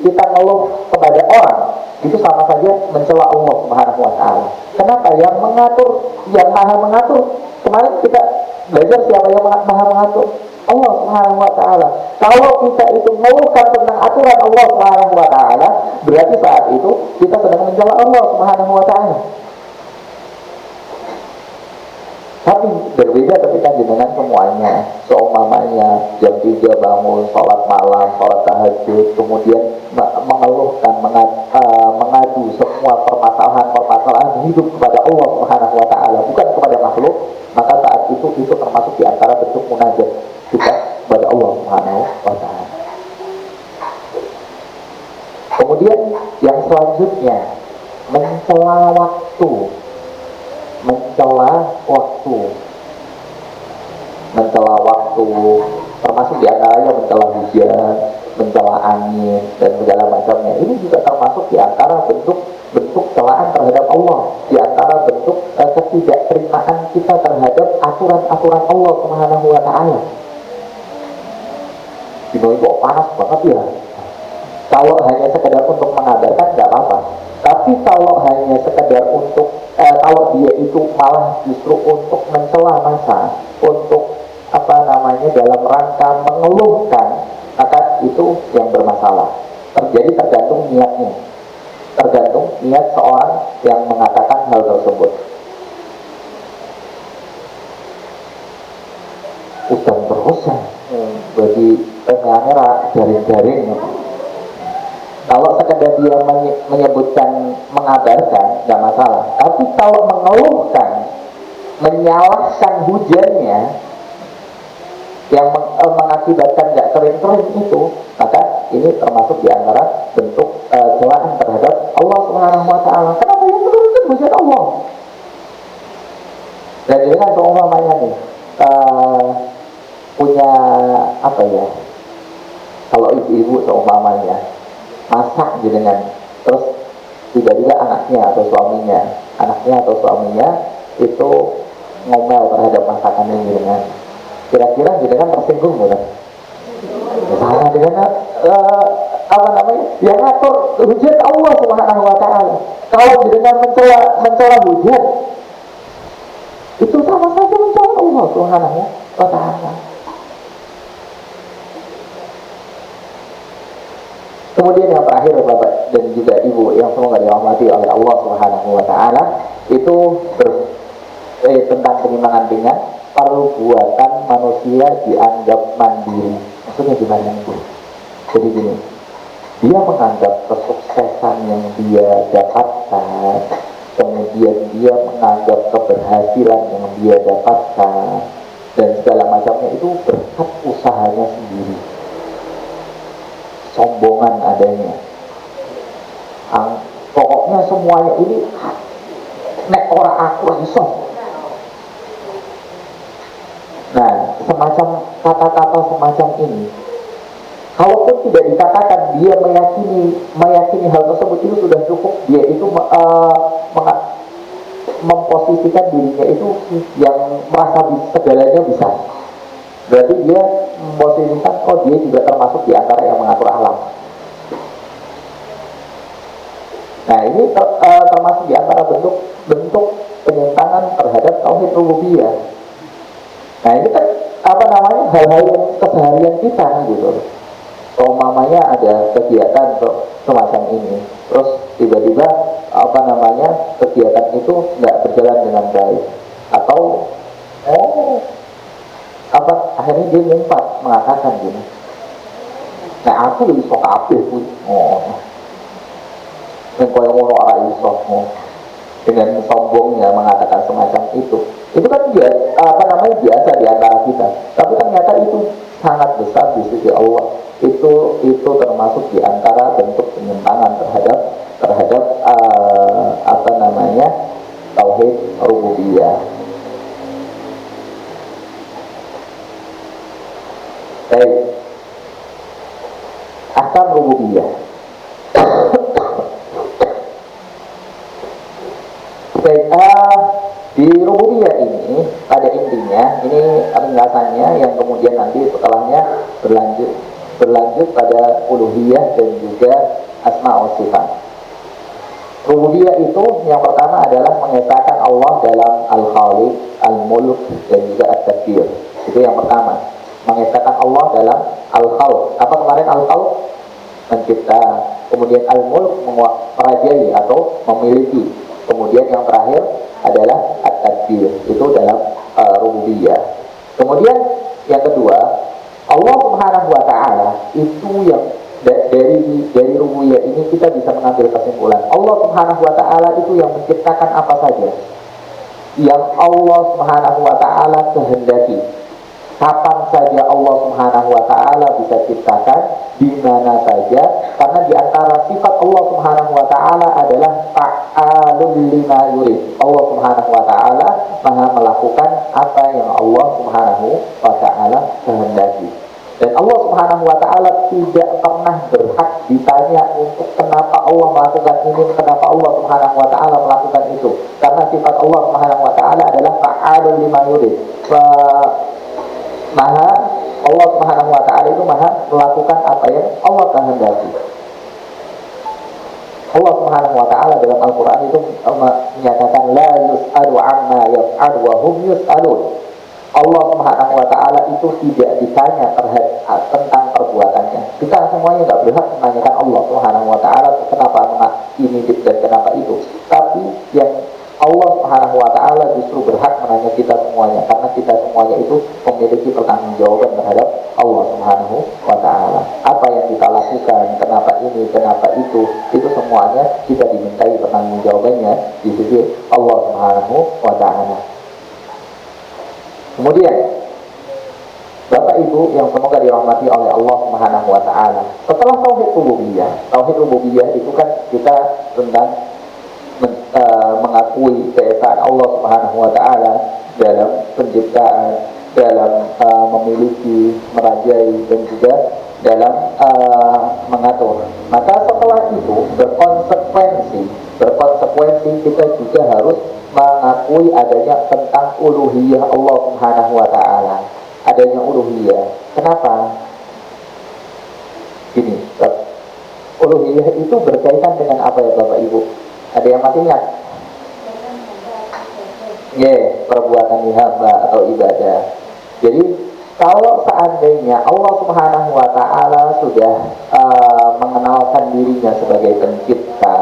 kita ngeluh kepada orang, itu sama saja mencela Allah Subhanahu wa taala. Kenapa? Yang maha mengatur. Kemarin kita belajar siapa yang maha mengatur? Allah Subhanahu wa taala. Kalau kita itu mengeluhkan tentang aturan Allah Subhanahu wa taala, berarti saat itu kita sedang mencela Allah Subhanahu wa taala. Tapi berbeda ketika jenengan semuanya, seumpamanya jam 3 bangun, sholat malam, sholat tahajud, kemudian mengeluhkan, mengadu semua permasalahan hidup kepada Allah Subhanahu wa taala, bukan kepada makhluk, maka saat itu termasuk di antara bentuk munajat kita kepada Allah Subhanahu wa taala. Kemudian yang selanjutnya, mencela waktu, termasuk diantaranya mencela hujan, mencela angin dan segala macamnya. Ini juga termasuk diantara bentuk celaan terhadap Allah, diantara bentuk ketidakterimaan kita terhadap aturan-aturan Allah Subhanahu wa taala. Ini kok panas banget ya. Kalau hanya sekedar untuk mengabarkan nggak apa-apa. Tapi kalau hanya sekedar untuk kalau dia itu malah justru untuk mencela masa, untuk dalam rangka mengeluhkan, maka itu yang bermasalah. Tergantung niatnya, tergantung niat seorang yang mengatakan hal tersebut. Udang berusaha bagi pengamera garing-garing. Kalau sekedar dia menyebutkan, mengabarkan, nggak masalah. Tapi kalau mengeluhkan, menyalahkan hujannya yang mengakibatkan nggak kering-kering itu, maka ini termasuk diantara bentuk celaan terhadap Allah Subhanahu wa taala. Kenapa yang menurunkan hujan Allah? Dan jadi kan seumpamanya nih punya apa ya, kalau ibu-ibu seumpamanya masak jenengan, terus tiba-tiba anaknya atau suaminya itu ngomel terhadap masakannya jenengan, kira-kira jenengan tersinggung bukan? Salah dengan apa namanya? Yang ngatur hujan Allah Subhanahu wa taala. Kalau dengan mencela hujan, itu sama saja mencela Allah Subhanahu wa taala. Kemudian yang terakhir Bapak dan juga Ibu yang semoga dirahmati oleh Allah Subhanahu wa taala, itu tentang penyimpangan dengan perbuatan manusia dianggap mandiri. Maksudnya gimana itu? Jadi gini, dia menganggap kesuksesan yang dia dapatkan, kemudian dia menganggap keberhasilan yang dia dapatkan dan segala macamnya itu berkat usahanya sendiri. Sombongan adanya. Pokoknya semuanya ini nek ora aku iso. Nah, semacam kata-kata semacam ini, kalaupun tidak dikatakan dia meyakini hal tersebut, itu sudah cukup. Dia itu memposisikan dirinya itu yang merasa segalanya bisa. Berarti dia memposisikan, oh dia juga termasuk di antara yang mengatur alam. Nah ini termasuk di antara bentuk penyimpangan terhadap tauhid rububiyah. Nah ini kan apa namanya, hal-hal yang keseharian kita gitu. Umpamanya ada kegiatan semacam ini, terus tiba-tiba apa namanya kegiatan itu nggak berjalan dengan baik, atau akhirnya dia ngumpat mengatakan gini, nah aku iso kabeh kuwi, yang kaya ngono ora iso, dengan sombongnya mengatakan semacam itu kan dia apa namanya biasa di antara kita, tapi ternyata itu sangat besar di sisi Allah. Itu termasuk di antara bentuk penyimpangan terhadap apa namanya tauhid rububiyah. Baik, ahkam rububiyah. Baik, di rububiyah ini pada intinya ini penjelasannya yang kemudian nanti setelahnya berlanjut pada uluhiyah dan juga asma wa sifat. Rububiyah itu yang pertama adalah mengesahkan Allah dalam al-khaliq, al-mulk dan juga at-tadbir. Itu yang pertama, mengesahkan Allah dalam al-khalq. Apa kemarin al-khalq? Mencipta. Kemudian al-mulk merajai atau memiliki. Kemudian yang terakhir adalah at-tadbir. Itu dalam rububiyah. Kemudian yang kedua, Allah Subhanahu wa taala itu yang dari rububiyah ini kita bisa mengambil kesimpulan. Allah Subhanahu wa taala itu yang menciptakan apa saja yang Allah Subhanahu wa taala kehendaki. Kapan saja Allah Subhanahu wa taala bisa ciptakan, di mana saja, karena di antara sifat Allah Subhanahu wa taala adalah fa'alun lima yurid. Allah Subhanahu wa taala Maha melakukan apa yang Allah Subhanahu wa taala kehendaki. Dan Allah Subhanahu wa taala tidak pernah berhak ditanya untuk kenapa Allah melakukan ini, kenapa Allah Subhanahu wa taala melakukan itu. Karena sifat Allah Subhanahu wa taala adalah fa'alun lima yurid. Allah Subhanahu wa taala itu maha melakukan apa yang Allah kehendaki. Allah Subhanahu wa taala dalam Al-Qur'an itu menyatakan la yus'alu amma yaf'al wa hum yus'alun. Allah Subhanahu wa taala itu tidak ditanya tentang perbuatannya. Kita semuanya tidak berhak menanyakan Allah Subhanahu wa taala kenapa ini dan kenapa itu. Tapi yang Allah Subhanahu wa taala justru berhak menanya kita semuanya, karena kita semuanya itu memiliki pertanggungjawaban terhadap Allah Subhanahu wa taala. Apa yang kita lakukan, kenapa ini, kenapa itu semuanya kita dimintai pertanggungjawabannya di sisi Allah Subhanahu wa taala. Kemudian Bapak Ibu yang semoga dirahmati oleh Allah Subhanahu wa taala, setelah tauhid rububiyah itu kan kita tentang mengakui keesaan Allah Subhanahu wa taala dalam penciptaan, dalam memiliki, merajai, dan juga dalam mengatur. Maka setelah itu berkonsekuensi kita juga harus mengakui adanya tentang uluhiyah Allah Subhanahu wa taala. Adanya uluhiyah. Kenapa? Gini, uluhiyah itu berkaitan dengan apa ya Bapak Ibu? Ada yang masih ingat? Perbuatan hamba atau ibadah. Jadi kalau seandainya Allah Subhanahu wa taala sudah mengenalkan dirinya sebagai pencipta,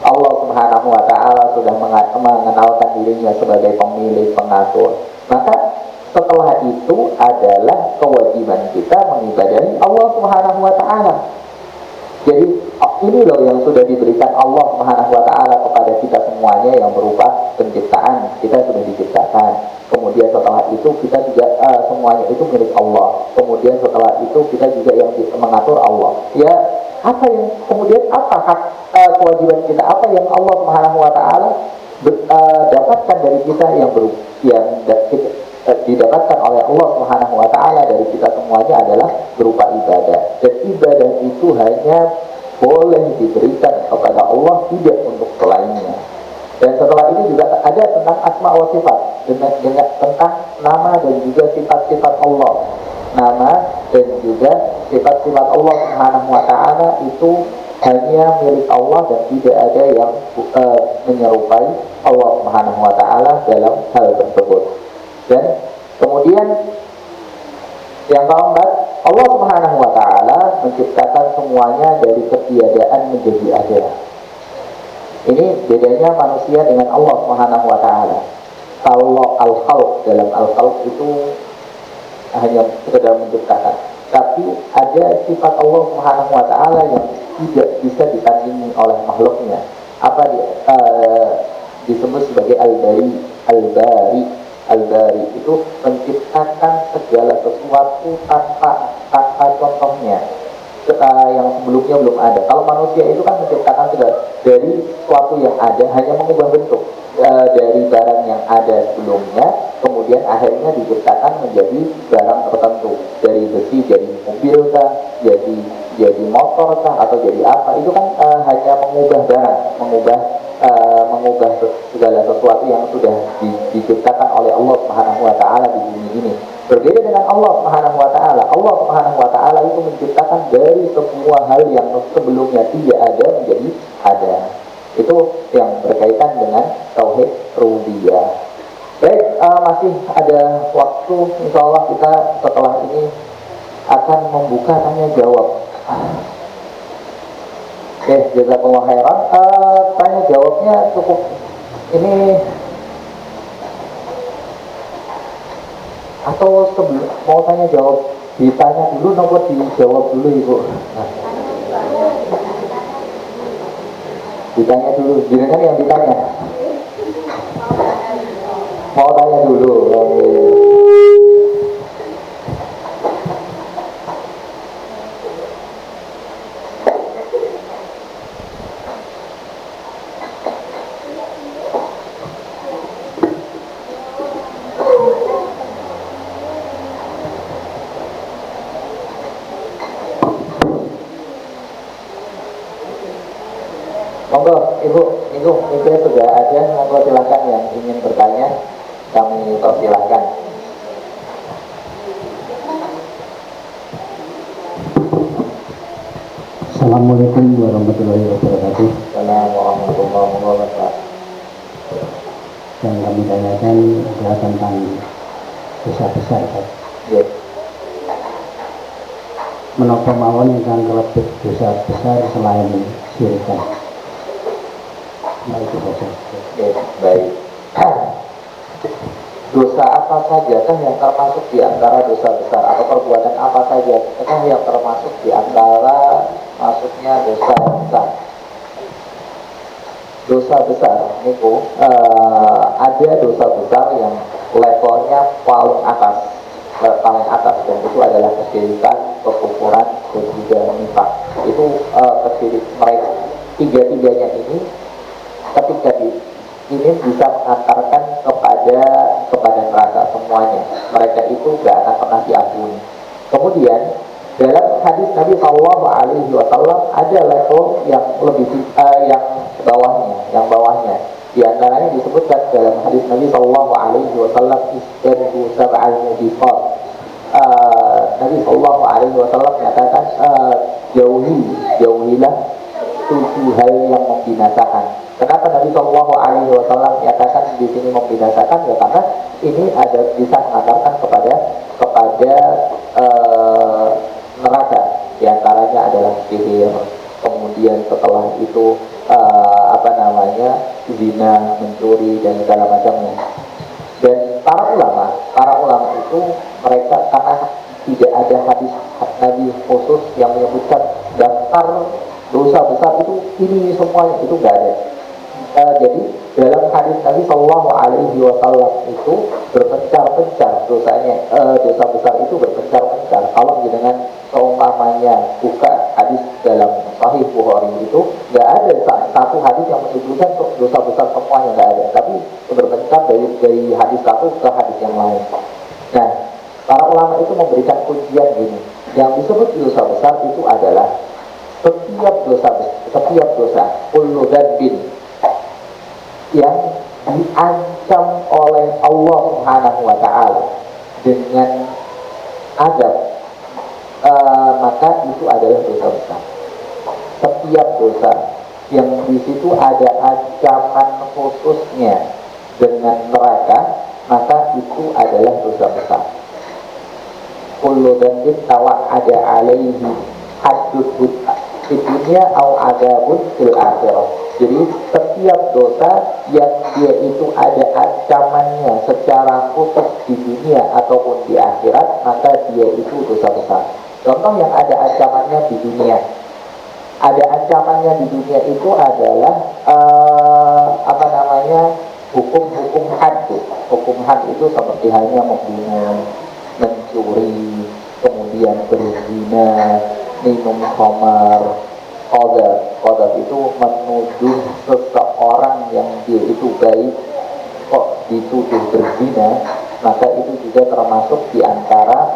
Allah Subhanahu wa taala sudah mengenalkan dirinya sebagai pemilik, pengatur, maka setelah itu adalah kewajiban kita mengibadahi Allah Subhanahu wa taala. Jadi ini loh yang sudah diberikan Allah Subhanahu wa taala kepada kita semuanya yang berupa penciptaan. Kita sudah diciptakan. Kemudian setelah itu kita juga semuanya itu milik Allah. Kemudian setelah itu kita juga yang mengatur Allah. Ya, apa yang kemudian apa hak kewajiban kita? Apa yang Allah Subhanahu wa taala dapatkan dari kita yang didapatkan oleh Allah Subhanahu wa taala dari kita semuanya adalah berupa ibadah. Dan ibadah itu hanya boleh diberikan kepada Allah, tidak untuk selainnya. Dan setelah ini juga ada tentang asma wa sifat, dengan tentang nama dan juga sifat-sifat Allah. Nama dan juga sifat-sifat Allah Subhanahu wa taala itu hanya milik Allah dan tidak ada yang menyerupai Allah Subhanahu wa taala dalam hal tersebut. Dan kemudian yang keempat, Allah Subhanahu wa taala menciptakan semuanya dari ketiadaan menjadi ada. Ini bedanya manusia dengan Allah Subhanahu wa taala. Kalau al-khalq, dalam al-khalq itu hanya sekedar menciptakan, tapi ada sifat Allah Subhanahu wa taala yang tidak bisa ditandingi oleh makhluknya. Apa disebut sebagai Al-Bari itu menciptakan segala sesuatu tanpa contohnya, yang sebelumnya belum ada. Kalau manusia itu kan menciptakan dari sesuatu yang ada, hanya mengubah bentuk dari barang yang ada sebelumnya, kemudian akhirnya diciptakan menjadi barang tertentu, dari besi jadi mobil kah, jadi motor kah, atau jadi apa. Itu kan hanya mengubah barang, mengubah segala sesuatu yang sudah diciptakan oleh Allah Subhanahu wa taala di bumi ini. Berbeda dengan Allah Subhanahu wa taala. Allah Subhanahu wa taala itu menciptakan dari semua hal yang sebelumnya tidak ada menjadi ada. Itu yang berkaitan dengan tauhid rububiyah. Baik, masih ada waktu. Insya Allah kita setelah ini akan membuka tanya jawab. Jazakallah khairan. Tanya jawabnya cukup ini, atau sebelum mau tanya jawab ditanya dulu nopo dijawab dulu Ibu? Ditanya dulu, jadi kan yang ditanya mau tanya dulu. Monggo Ibu, mikirnya sudah ada. Monggo silakan yang ingin bertanya, kami persilahkan. Assalamualaikum warahmatullahi wabarakatuh. Assalamualaikum warahmatullahi wabarakatuh. Yang kami tanyakan adalah tentang dosa besar, Pak. Yes. Menapa mawon ingkang kalebet dosa besar selain syirik? Nah, itu saja. Yes, baik. Dosa apa saja kan yang termasuk di antara dosa besar, atau perbuatan apa saja kan yang termasuk di antara masuknya dosa besar? Dosa besar itu ada dosa besar yang levelnya paling atas, dan itu adalah kesyirikan, kekufuran, dan juga nifaq. Itu kesyirik mereka. Tiga-tiganya ini ketika ini bisa mengantarkan kepada neraka semuanya. Mereka itu gak akan pernah diampuni. Kemudian dalam hadis Nabi Shallallahu Alaihi Wasallam ada level yang lebih yang bawahnya. Di antaranya disebutkan dalam hadis Nabi Shallallahu Alaihi Wasallam istadu sab'al mubiqat. Nabi Shallallahu Alaihi Wasallam menyatakan jauhilah 7 hal yang membinasakan. Kenapa Nabi Shallallahu Alaihi Wasallam menyatakan di sini membinasakan? Ya karena ini ada bisa mengantarkan kepada neraka. Di antaranya adalah sihir, kemudian setelah itu zina, mencuri dan segala macamnya. Dan para ulama itu mereka karena tidak ada hadis Nabi khusus yang menyebutkan daftar dosa besar itu ini semuanya, itu enggak ada. Jadi dalam hadis Nabi Shallallahu Alaihi Wasallam itu berpencar-pencar dosanya, dosa besar itu berpencar-pencar. Kalau dengan seumpamanya buka hadis dalam Sahih Bukhari itu nggak ada satu hadis yang menyebutkan dosa besar semuanya, nggak ada. Tapi berpencar dari hadis satu ke hadis yang lain. Nah, para ulama itu memberikan kuncian ini. Yang disebut dosa besar itu adalah setiap dosa kullu dzambin yang diancam oleh Allah Subhanahu wa taala dengan azab, maka itu adalah dosa besar. Setiap dosa yang di situ ada ancaman khususnya dengan neraka, maka itu adalah dosa besar. Kullu dzambin tawa'ada alaihi haddud di dunia au adabun fil akhirah. Jadi setiap dosa yang dia itu ada ancamannya secara khusus di dunia ataupun di akhirat, maka dia itu dosa besar. Contoh yang ada ancamannya di dunia, itu adalah hukum-hukum had. Hukum had itu seperti halnya membunuh, mencuri, kemudian berzina, minum khamar. Qadhaf itu menuduh seseorang yang dia itu baik kok dituduh berzina, maka itu juga termasuk di antara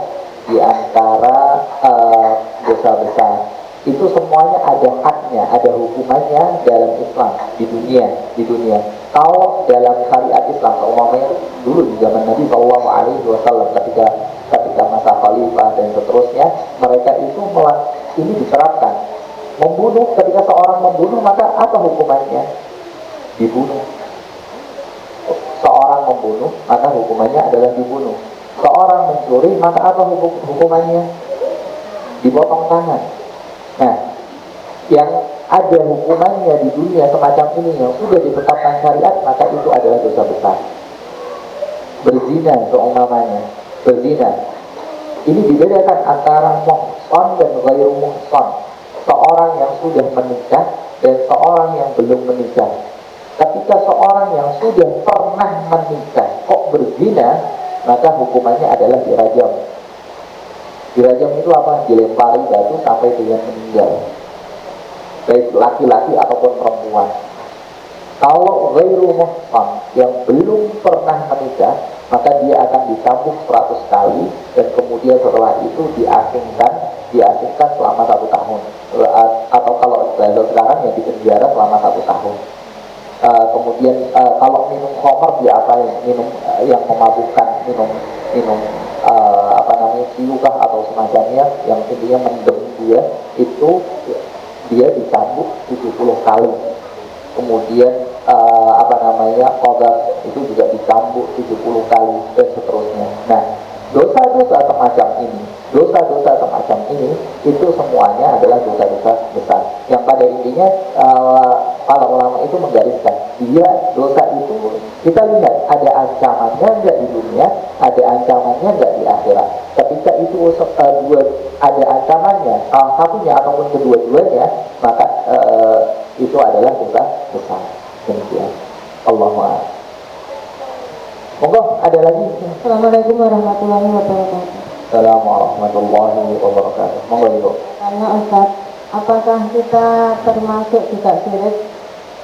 dosa besar. Itu semuanya ada hadnya, ada hukumannya dalam Islam di dunia. Kalau dalam syariat Islam, umpamanya dulu di zaman Nabi Shallallahu Alaihi Wasallam ketika masa khalifah dan seterusnya, mereka itu ini diterapkan. Membunuh, ketika seorang membunuh, maka apa hukumannya? Dibunuh. Seorang membunuh, maka hukumannya adalah dibunuh. Seorang mencuri, maka apa hukumannya? Dipotong tangan. Nah, yang ada hukumannya di dunia semacam ini yang sudah ditetapkan syariat, maka itu adalah dosa besar. Berzina, seumpamanya berzina, ini dibedakan antara muhsan dan ghairu muhsan. Seorang yang sudah menikah dan seorang yang belum menikah. Ketika seorang yang sudah pernah menikah kok berzina, maka hukumannya adalah dirajam. Dirajam itu apa? Dilempari batu sampai dengan meninggal, baik laki-laki ataupun perempuan. Kalau ghairu muhsan yang belum pernah menikah, maka dia akan dicambuk 100 kali dan kemudian setelah itu diasingkan selama 1 tahun, atau kalau bahasa sekarang ya dipenjara selama 1 tahun. Kemudian kalau minum khamar dia minum yang memabukkan, minum siukah atau semacamnya yang intinya mendem dia, itu dia dicambuk 70 kali. Kemudian qadhaf itu juga dicambuk 70 kali dan seterusnya. Nah, dosa-dosa semacam ini itu semuanya adalah dosa-dosa besar yang pada intinya para ulama itu menggariskan dosa itu kita lihat ada ancamannya enggak di dunia, ada ancamannya enggak di akhirat. Ketika itu ada ancamannya salah satunya ataupun kedua-duanya, maka itu adalah dosa besar. Demikian. Allahu a'lam. Monggo, ada lagi? Assalamualaikum warahmatullahi wabarakatuh. Assalamualaikum warahmatullahi wabarakatuh. Monggo Ibu. Tanya Ustaz, apakah kita termasuk juga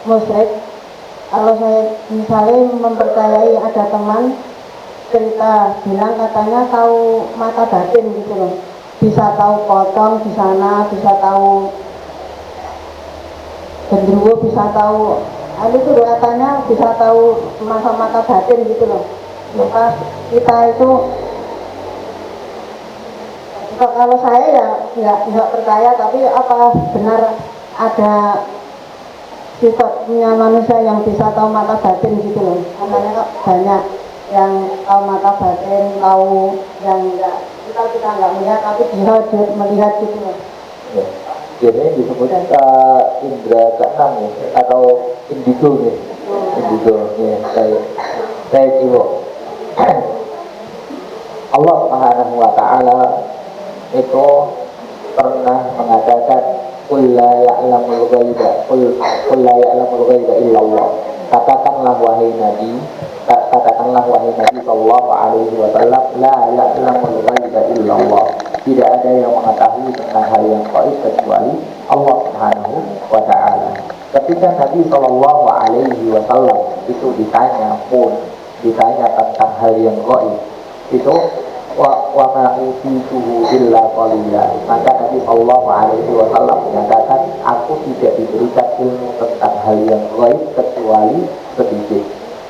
musyrik Kalau saya misalnya mempercayai ada teman cerita bilang katanya tahu mata batin gitu loh, bisa tahu pocong di sana, bisa tahu genderuwo, bisa tahu itu katanya bisa tahu mata batin gitu loh. Maka kita itu kalau saya ya nggak percaya, tapi apa benar ada sifatnya manusia yang bisa tahu mata batin gitu loh. Katanya kok banyak yang tahu mata batin, tahu yang enggak, kita nggak melihat tapi dia melihat gitu loh. Ya. Biasanya disebut indra keenam ya, atau indigo ya. Indigo ya, saya jiwa. Allah Subhanahu wa taala itu pernah mengatakan qul la ya'lamul ghaiba qul la ya'lamul ghaiba illallah. Katakanlah wahai Nabi sallallahu alaihi wasallam, la ya'lamul ghaiba illallah. Tidak ada yang mengetahui tentang hal yang gaib kecuali Allah Subhanahu wa taala. Ketika Nabi sallallahu alaihi wasallam itu ditanya tentang hal yang gaib, itu wa ma utituhu illa qalila, maka Nabi sallallahu alaihi wasallam menyatakan, aku tidak diberikan ilmu tentang hal yang gaib kecuali sedikit.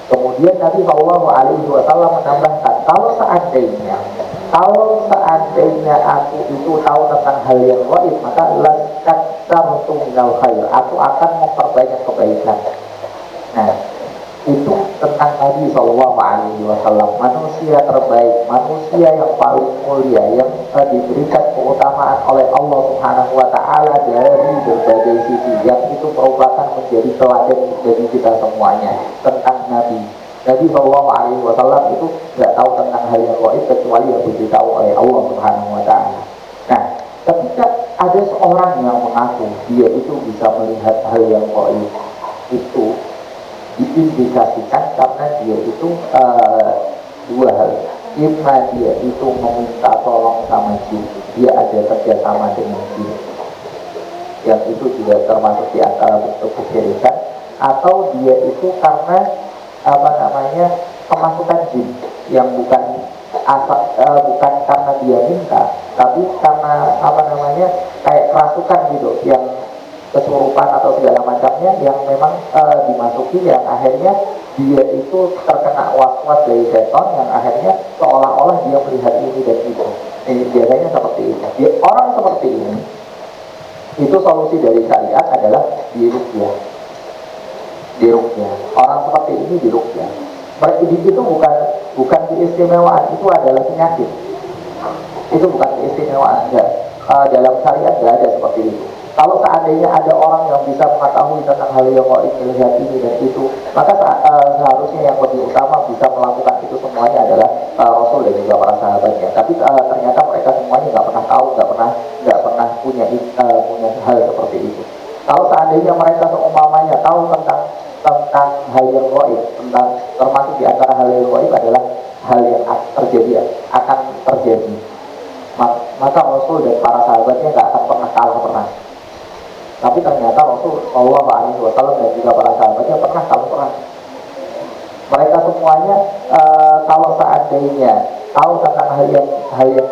Kemudian Nabi sallallahu alaihi wasallam menambahkan, kalau seandainya aku itu tahu tentang hal yang gaib, maka lastakthartu minal khair, aku akan memperbanyak kebaikan. Nah, itu tentang Nabi Sallallahu Alaihi Wasallam, manusia terbaik, manusia yang paling mulia, yang diberikan keutamaan oleh Allah Subhanahu Wa Taala dari berbagai sisi, yang itu merupakan menjadi teladan bagi kita semuanya. Tentang Nabi Sallallahu Alaihi Wasallam itu nggak tahu tentang hal yang gaib kecuali yang diberitahu oleh Allah Subhanahu Wa Taala. Nah, ketika ada seorang yang mengaku dia itu bisa melihat hal yang gaib, itu diindikasikan karena dia itu dua hal. Imma dia itu meminta tolong sama jin, dia ada kerjasama dengan jin, yang itu juga termasuk di antara bentuk kesyirikan. Atau dia itu karena kemasukan jin, yang bukan karena dia minta, tapi karena kayak kerasukan gitu, yang kesurupan atau segala macamnya yang memang dimasuki, yang akhirnya dia itu terkena was-was dari setan, yang akhirnya seolah-olah dia melihat ini dan itu. Biasanya seperti itu. Orang seperti ini, itu solusi dari syariat adalah diruqyah. Orang seperti ini diruqyah. Mereka itu bukan keistimewaan, itu adalah penyakit. Itu bukan keistimewaan, enggak. Dalam syariat tidak ada seperti itu. Kalau seandainya ada orang yang bisa mengetahui tentang hal yang gaib, melihat ini dan itu, maka seharusnya yang lebih utama bisa melakukan itu semuanya adalah Rasul dan juga para sahabatnya. Tapi ternyata mereka semuanya nggak pernah tahu, nggak pernah punya hal seperti itu. Kalau seandainya mereka seumpamanya tahu tentang hal yang gaib, termasuk di antara hal yang gaib adalah hal yang akan terjadi, maka Rasul dan para sahabatnya nggak akan pernah kalah perang. Tapi ternyata Rasul Shallallahu Alaihi Wasallam dan juga para sahabatnya pernah kalah perang. Mereka semuanya kalau seandainya tahu tentang hal yang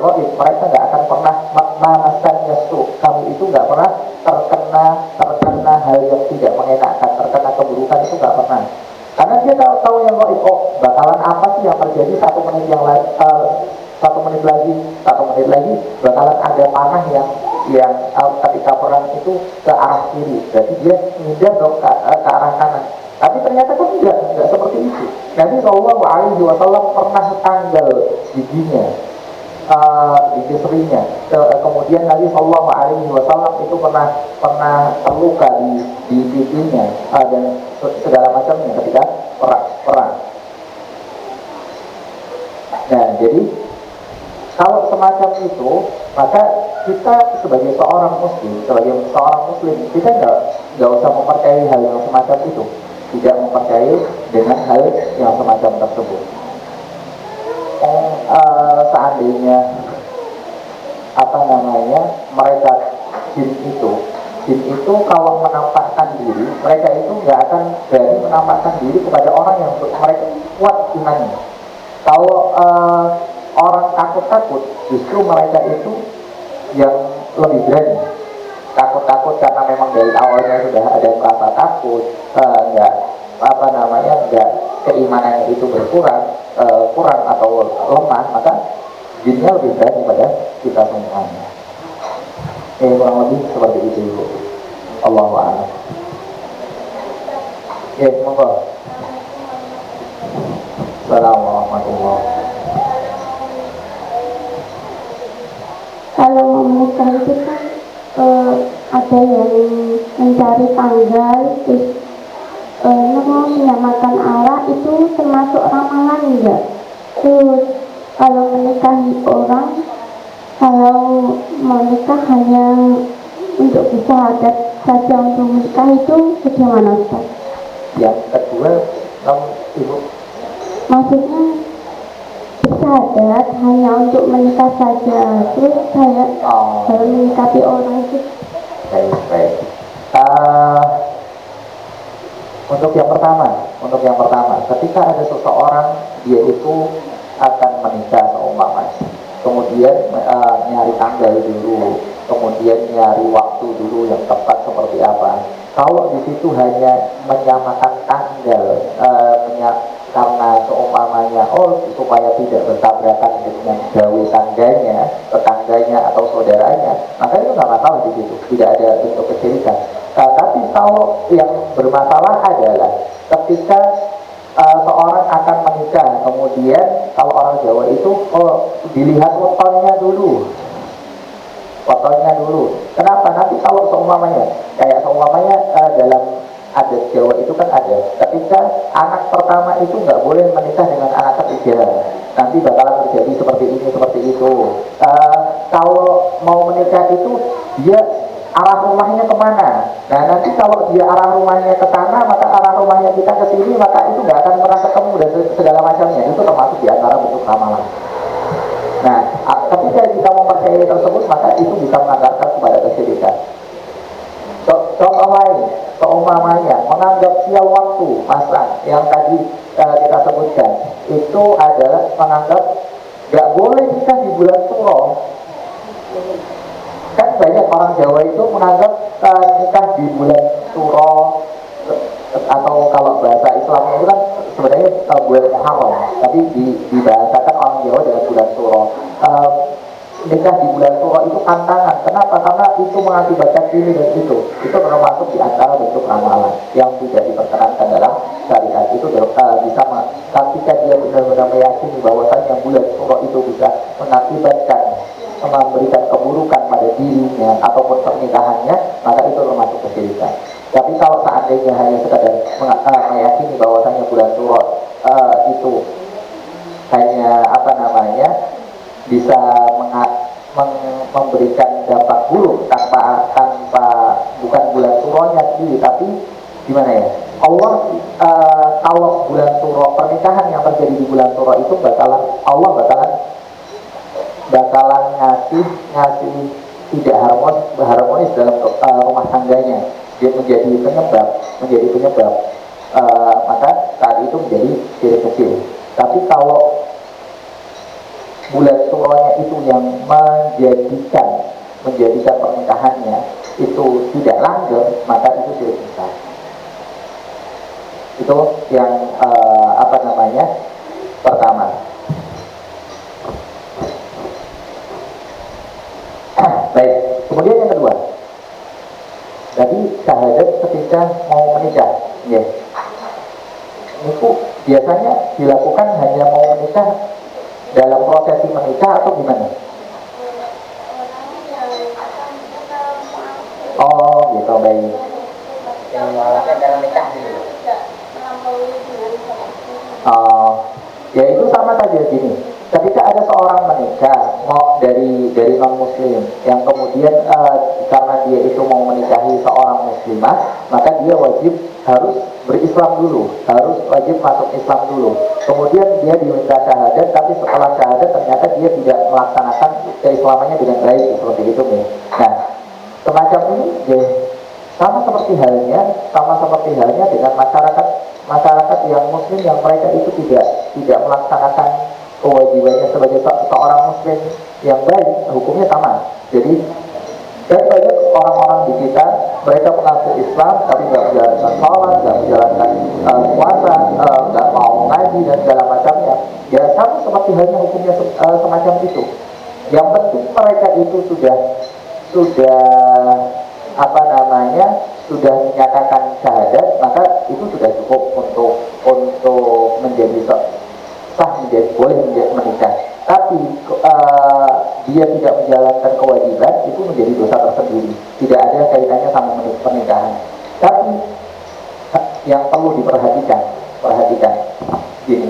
gaib, mereka nggak akan pernah manasan nyesu. Kami itu nggak pernah terkena hal yang tidak mengenakan, terkena keburukan, itu nggak pernah. Karena dia tahu yang gaib, bakalan apa sih yang terjadi 1 menit lagi bakalan ada panah yang ketika perang itu ke arah kiri, berarti dia ngindar dong ke arah kanan. Tapi ternyata kan enggak seperti itu. Nabi Shallallahu Alaihi Wasallam pernah tanggal giginya, gigi serinya. Kemudian Nabi Shallallahu Alaihi Wasallam itu pernah terluka di pipinya dan segala macamnya ketika perang. Nah, jadi kalau semacam itu, maka kita sebagai seorang muslim, kita nggak usah mempercayai hal yang semacam itu, tidak mempercayai dengan hal yang semacam tersebut. Seandainya mereka jin itu jin itu kalau menampakkan diri, mereka itu nggak akan berani menampakkan diri kepada orang yang mereka kuat imannya. Kalau orang takut-takut, justru mereka itu yang lebih berani. Takut-takut karena memang dari awalnya sudah ada rasa takut, nggak nggak keimanannya itu berkurang, kurang atau lemah, maka jinnya lebih berani pada kita semuanya. Kurang lebih seperti itu. Allahu a'lam. Monggo. Assalamualaikum warahmatullahi wabarakatuh. Kalau mau menikah itu kan ada yang mencari tanggal, terus mau menyamakan arah, itu termasuk ramalan enggak? Terus kalau menikahi orang, kalau mau nikah hanya untuk syahadat saja untuk menikah, itu bagaimana Ustaz? Yang kedua, Ibu, maksudnya syahadat hanya untuk menikah saja, terus saya kalau menikahi orang itu. Baik. Untuk yang pertama, ketika ada seseorang dia itu akan menikah seumpamanya, kemudian nyari tanggal dulu, kemudian nyari waktu dulu yang tepat seperti apa. Kalau di situ hanya menyamakan tanggal, karena seumpamanya supaya tidak bertabrakan dengan gawe tetangganya atau saudaranya, maka itu nggak masalah di situ, tidak ada bentuk kesyirikan. Tapi kalau yang bermasalah adalah ketika seorang akan menikah, kemudian kalau orang Jawa itu dilihat wetonnya dulu. Kenapa? Nanti kalau seumpamanya dalam adat Jawa itu kan ada, ketika anak pertama itu nggak boleh menikah dengan anak ketiga, nanti bakalan terjadi seperti ini seperti itu. Kalau mau menikah itu dia arah rumahnya kemana? Nah nanti kalau dia arah rumahnya ke sana, maka arah rumahnya kita ke sini, maka itu nggak akan pernah ketemu dan segala macamnya. Itu termasuk di antara bentuk ramalan. Nah, ketika kita mempercayai tersebut, maka itu bisa mengantarkan kepada kesyirikan. Contoh lain, seumpamanya menganggap sial waktu, masa yang tadi kita sebutkan, itu adalah menganggap nggak boleh nikah di bulan Suro. Kan banyak orang Jawa itu menganggap nikah di bulan Suro, atau kalau bahasa Islamnya itu kan sebenarnya bulan Muharram, tapi dibahasakan orang Jawa dengan bulan Suro. Nikah di bulan Suro itu tantangan. Kenapa? Karena itu mengakibatkan ini dan itu. Itu termasuk di antara bentuk ramalan yang tidak diperkenankan dalam syariat. Itu bisa ketika dia benar-benar meyakini bahwasanya bulan Suro itu bisa mengakibatkan, memberikan keburukan pada dirinya ataupun pernikahannya, maka itu termasuk kesyirikan. Tapi kalau seandainya hanya sekadar meyakini bahwasanya bulan Suro itu hanya bisa memberikan dampak buruk tanpa bukan bulan Suronya sendiri, tapi gimana ya? Allah kalau bulan Suro, pernikahan yang terjadi di bulan Suro itu Allah bakalan ngasih tidak harmonis dalam rumah tangganya. Dia menjadi penyebab, maka saat itu menjadi syirik kecil. Tapi kalau bulan Suronya itu yang menjadikan pernikahannya itu tidak langgeng, maka itu syirik besar. Itu yang pertama. Baik, kemudian yang kedua, jadi syahadat ketika mau menikah, ya. Itu biasanya dilakukan hanya mau menikah dalam prosesi menikah atau gimana? Oh, gitu, baik. Yang melakukan dalam nikah gitu. Ya itu sama saja gini. Ketika ada seorang menikah dari non muslim yang kemudian karena dia itu mau menikahi seorang muslimah, maka dia harus berislam dulu, wajib masuk Islam dulu. Kemudian dia diminta syahadat, tapi setelah syahadat ternyata dia tidak melaksanakan keislamannya dengan baik, seperti itu nih. Nah, semacam ini Sama seperti halnya dengan masyarakat yang muslim yang mereka itu tidak melaksanakan kewajibannya sebagai seorang muslim yang baik, hukumnya sama. Jadi dan banyak orang-orang di kita, mereka mengaku Islam tapi nggak menjalankan sholat, nggak menjalankan puasa, nggak mau ngaji dan segala macamnya. Ya sama seperti halnya hukumnya semacam itu. Yang penting mereka itu sudah apa namanya, sudah menyatakan syahadat, maka itu sudah cukup untuk menjadi sah, boleh menikah. Tapi dia tidak menjalankan kewajiban, itu menjadi dosa tersendiri. Tidak ada kaitannya sama pernikahan. Tapi yang perlu perhatikan gini,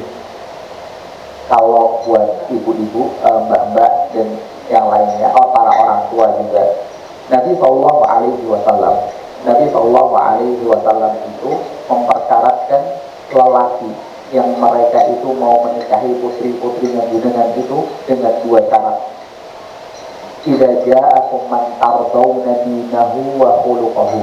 kalau buat ibu-ibu, mbak-mbak dan yang lainnya, para orang tua juga, Nabi Shallallahu Alaihi Wasallam itu mempersyaratkan lelaki yang mereka itu mau menikahi putri-putrinya dengan itu dengan dua syarat. Idza ja'akum man tardawna dinahu wa khuluquhu.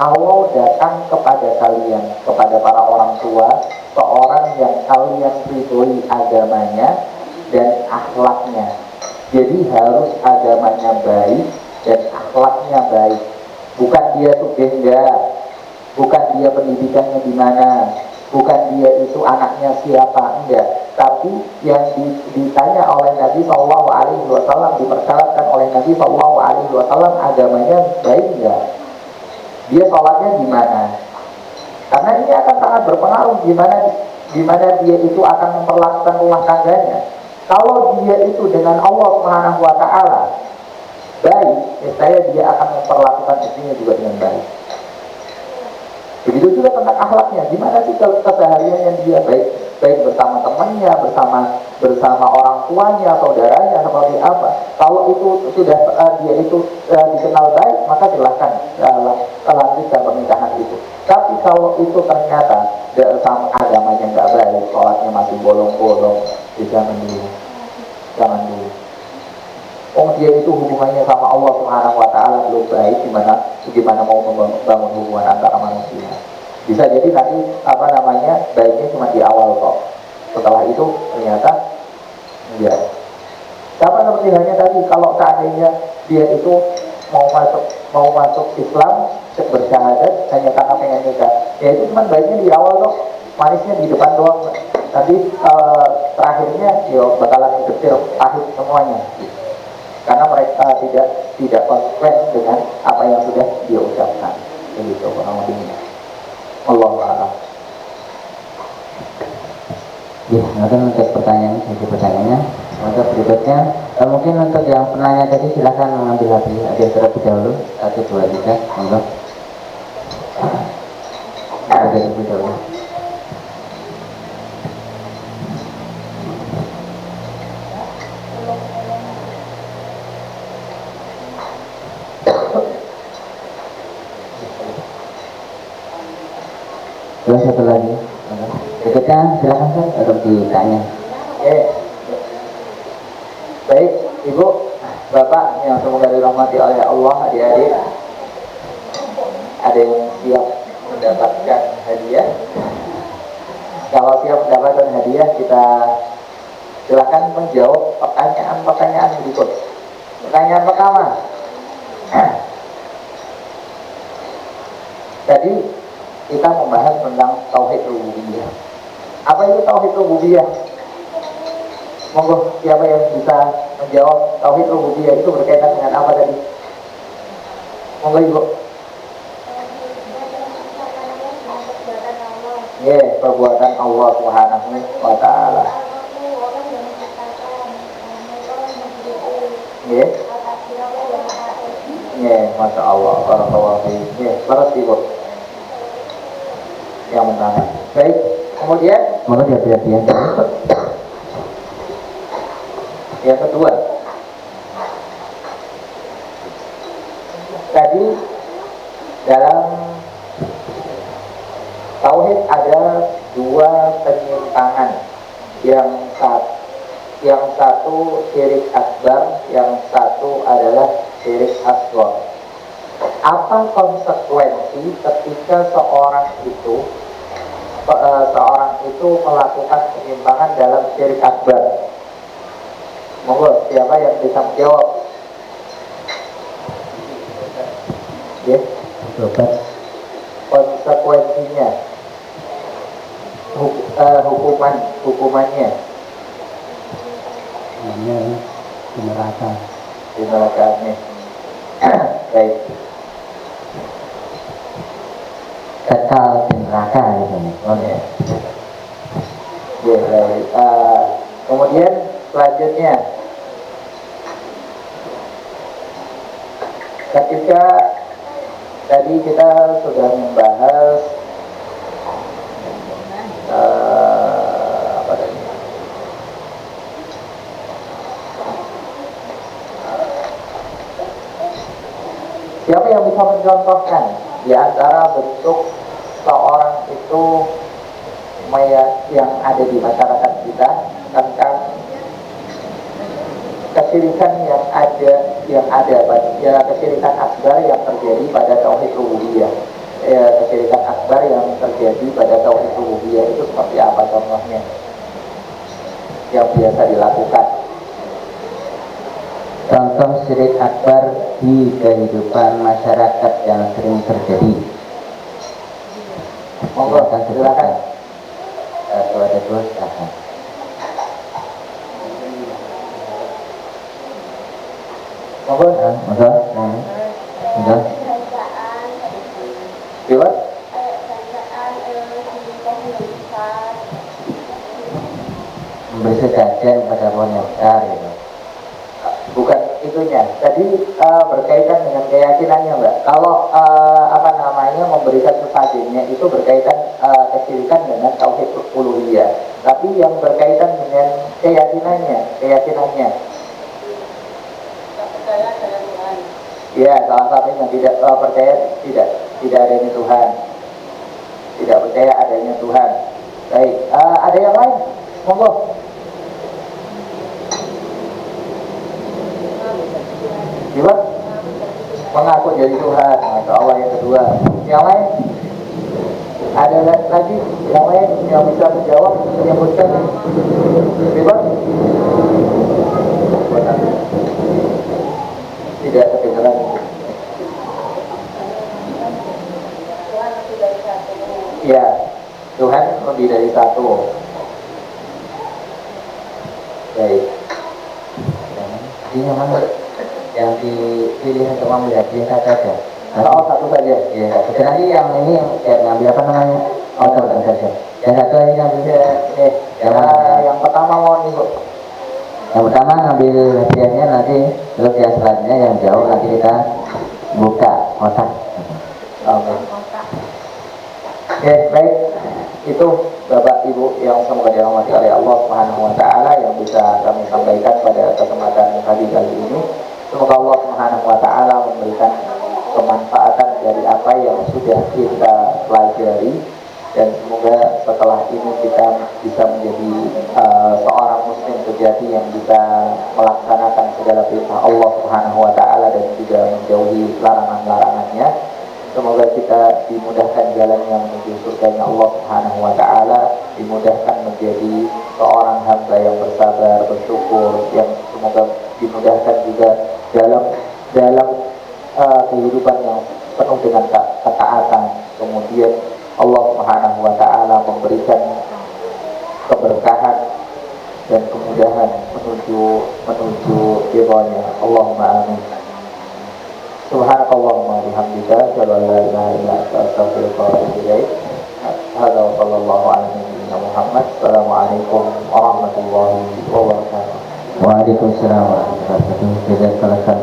Kalau datang kepada kalian, kepada para orang tua, seorang yang kalian ridhoi agamanya dan akhlaknya. Jadi harus agamanya baik dan akhlaknya baik. Bukan dia sugenda, bukan dia pendidikannya di mana, bukan dia itu anaknya siapa, enggak. Tapi yang ditanya oleh Nabi Shallallahu Alaihi Wasallam, dipersyaratkan oleh Nabi Shallallahu Alaihi Wasallam, agamanya baik enggak, dia sholatnya gimana. Karena ini akan sangat berpengaruh gimana dia itu akan memperlakukan rumah tangganya. Kalau dia itu dengan Allah Subhanahu Wa Taala baik, saya dia akan memperlakukan istrinya juga dengan baik. Begitu juga tentang akhlaknya, gimana sih kesehariannya dia baik bersama temannya, bersama orang tuanya, saudaranya, seperti apa. Kalau itu sudah dia itu dikenal baik, maka silahkan lanjutkan pernikahan itu. Tapi kalau itu ternyata sama agamanya nggak baik, sholatnya masih bolong-bolong, jangan dulu. Dia itu hubungannya sama Allah Subhanahu Wa Taala belum baik, gimana mau membangun hubungan antara manusia. Bisa jadi nanti baiknya cuma di awal kok. Setelah itu ternyata enggak. Sama seperti halnya tadi, kalau seandainya dia itu mau masuk Islam, bersyahadat hanya karena pengen nikah, ya itu cuma baiknya di awal kok, manisnya di depan doang. Nanti terakhirnya dia bakalan detail akhir semuanya. Karena mereka tidak konsekuen dengan apa yang sudah dia ucapkan. Begitu kurang lebihnya. Allahu a'lam. Ya, mungkin untuk pertanyaannya. Untuk berikutnya, mungkin untuk yang penanya tadi silakan mengambil hadiah terlebih dahulu. 1, 2, 3, monggo. Ada terlebih dahulu. Satu lagi. Berikutnya silakan untuk ditanya. Baik, Ibu, Bapak yang semoga dirahmati oleh Allah, adik-adik, ada yang siap mendapatkan hadiah? Kalau siap mendapatkan hadiah, kita silakan menjawab pertanyaan berikut. Pertanyaan pertama, tadi kita membahas tentang tauhid rububiyah. Apa itu tauhid rububiyah? Monggo, siapa yang bisa menjawab tauhid rububiyah itu berkaitan dengan apa tadi? Monggo Ibu. Perbuatan Allah Subhanahu wa Ta'ala. Masya Allah, barakallahu fiik. Terus Ibu yang menang. Baik, kemudian hadiah. Yang kedua, tadi dalam tauhid ada dua penyimpangan. Yang satu syirik akbar, yang satu adalah syirik asghar. Apa konsekuensi ketika seorang itu melakukan penyimpangan dalam syirik akbar? Monggo, siapa yang bisa menjawab? Ya, konsekuensinya, hukumannya namanya di neraka. di neraka ini. Baik. Kekal di neraka gitu nih. Oh ya. Ya, baik. Kemudian selanjutnya, ketika tadi kita sudah membahas apa tadi? Siapa yang bisa mencontohkan di antara bentuk seorang itu yang ada di masyarakat kita tentang kesyirikan yang ada ya, kesyirikan akbar yang terjadi pada tauhid rububiyah. Kesyirikan akbar yang terjadi pada tauhid rububiyah itu seperti apa contohnya yang biasa dilakukan? Contoh syirik akbar di kehidupan masyarakat yang sering terjadi. Monggo, silakan. Ada dua silakan. Monggo. Monggo. Monggo. Lewat. Memberi sesajen pada pohon yang besar gitu. Bukan itunya. Tadi berkaitan dengan keyakinannya, Mbak. Kalau memberikan sesajennya itu berkaitan kesyirikan dengan tauhid uluhiyah. Tapi yang berkaitan dengan keyakinannya. Ya, salah satunya tidak percaya tidak adanya Tuhan. Tidak percaya adanya Tuhan. Baik, ada yang lain? Monggo. Gimana? Mengaku jadi Tuhan. Masya Allah, yang kedua. Yang lain? Ada lagi yang lain yang bisa menjawab, menyebutkan? Gimana? Tidak kedengaran. Ya, Tuhan lebih dari satu. Baik. Yang mana? Yang dipilih untuk memilih satu saja. Satu saja. Ya, nanti yang ini yang ngambil apa namanya? Satu saja. Yang satu ini ngambil yang pertama mau nih, Bu. Yang pertama ngambil hadiahnya nanti, terus yang selanjutnya yang jauh nanti kita buka kotak. Oke, baik. Itu Bapak Ibu yang semoga dirahmati oleh Allah Subhanahu wa taala yang bisa kami sampaikan pada kesempatan kali ini. Semoga Allah Subhanahu wa taala memberikan kemanfaatan dari apa yang sudah kita pelajari, dan semoga setelah ini kita bisa menjadi seorang muslim sejati yang bisa melaksanakan segala perintah Allah Subhanahu wa taala dan juga menjauhi larangan-larangannya. Semoga kita dimudahkan jalannya menuju surganya Allah Subhanahu wa taala, dimudahkan menjadi seorang hamba yang bersabar, bersyukur, yang semoga dimudahkan juga dalam kehidupan yang penuh dengan ketaatan. Kemudian Allah Subhanahu wa taala memberikan keberkahan dan kemudahan menuju ridhonya. Allahumma amin. Subhanakallahumma bihamdika asyhadu an la ilaha illa anta astaghfiruka wa atubu ilaik. Hadza wa sallallahu ala nabiyyina Muhammad. Assalamualaikum warahmatullahi wabarakatuh. Waalaikumsalam warahmatullahi wabarakatuh.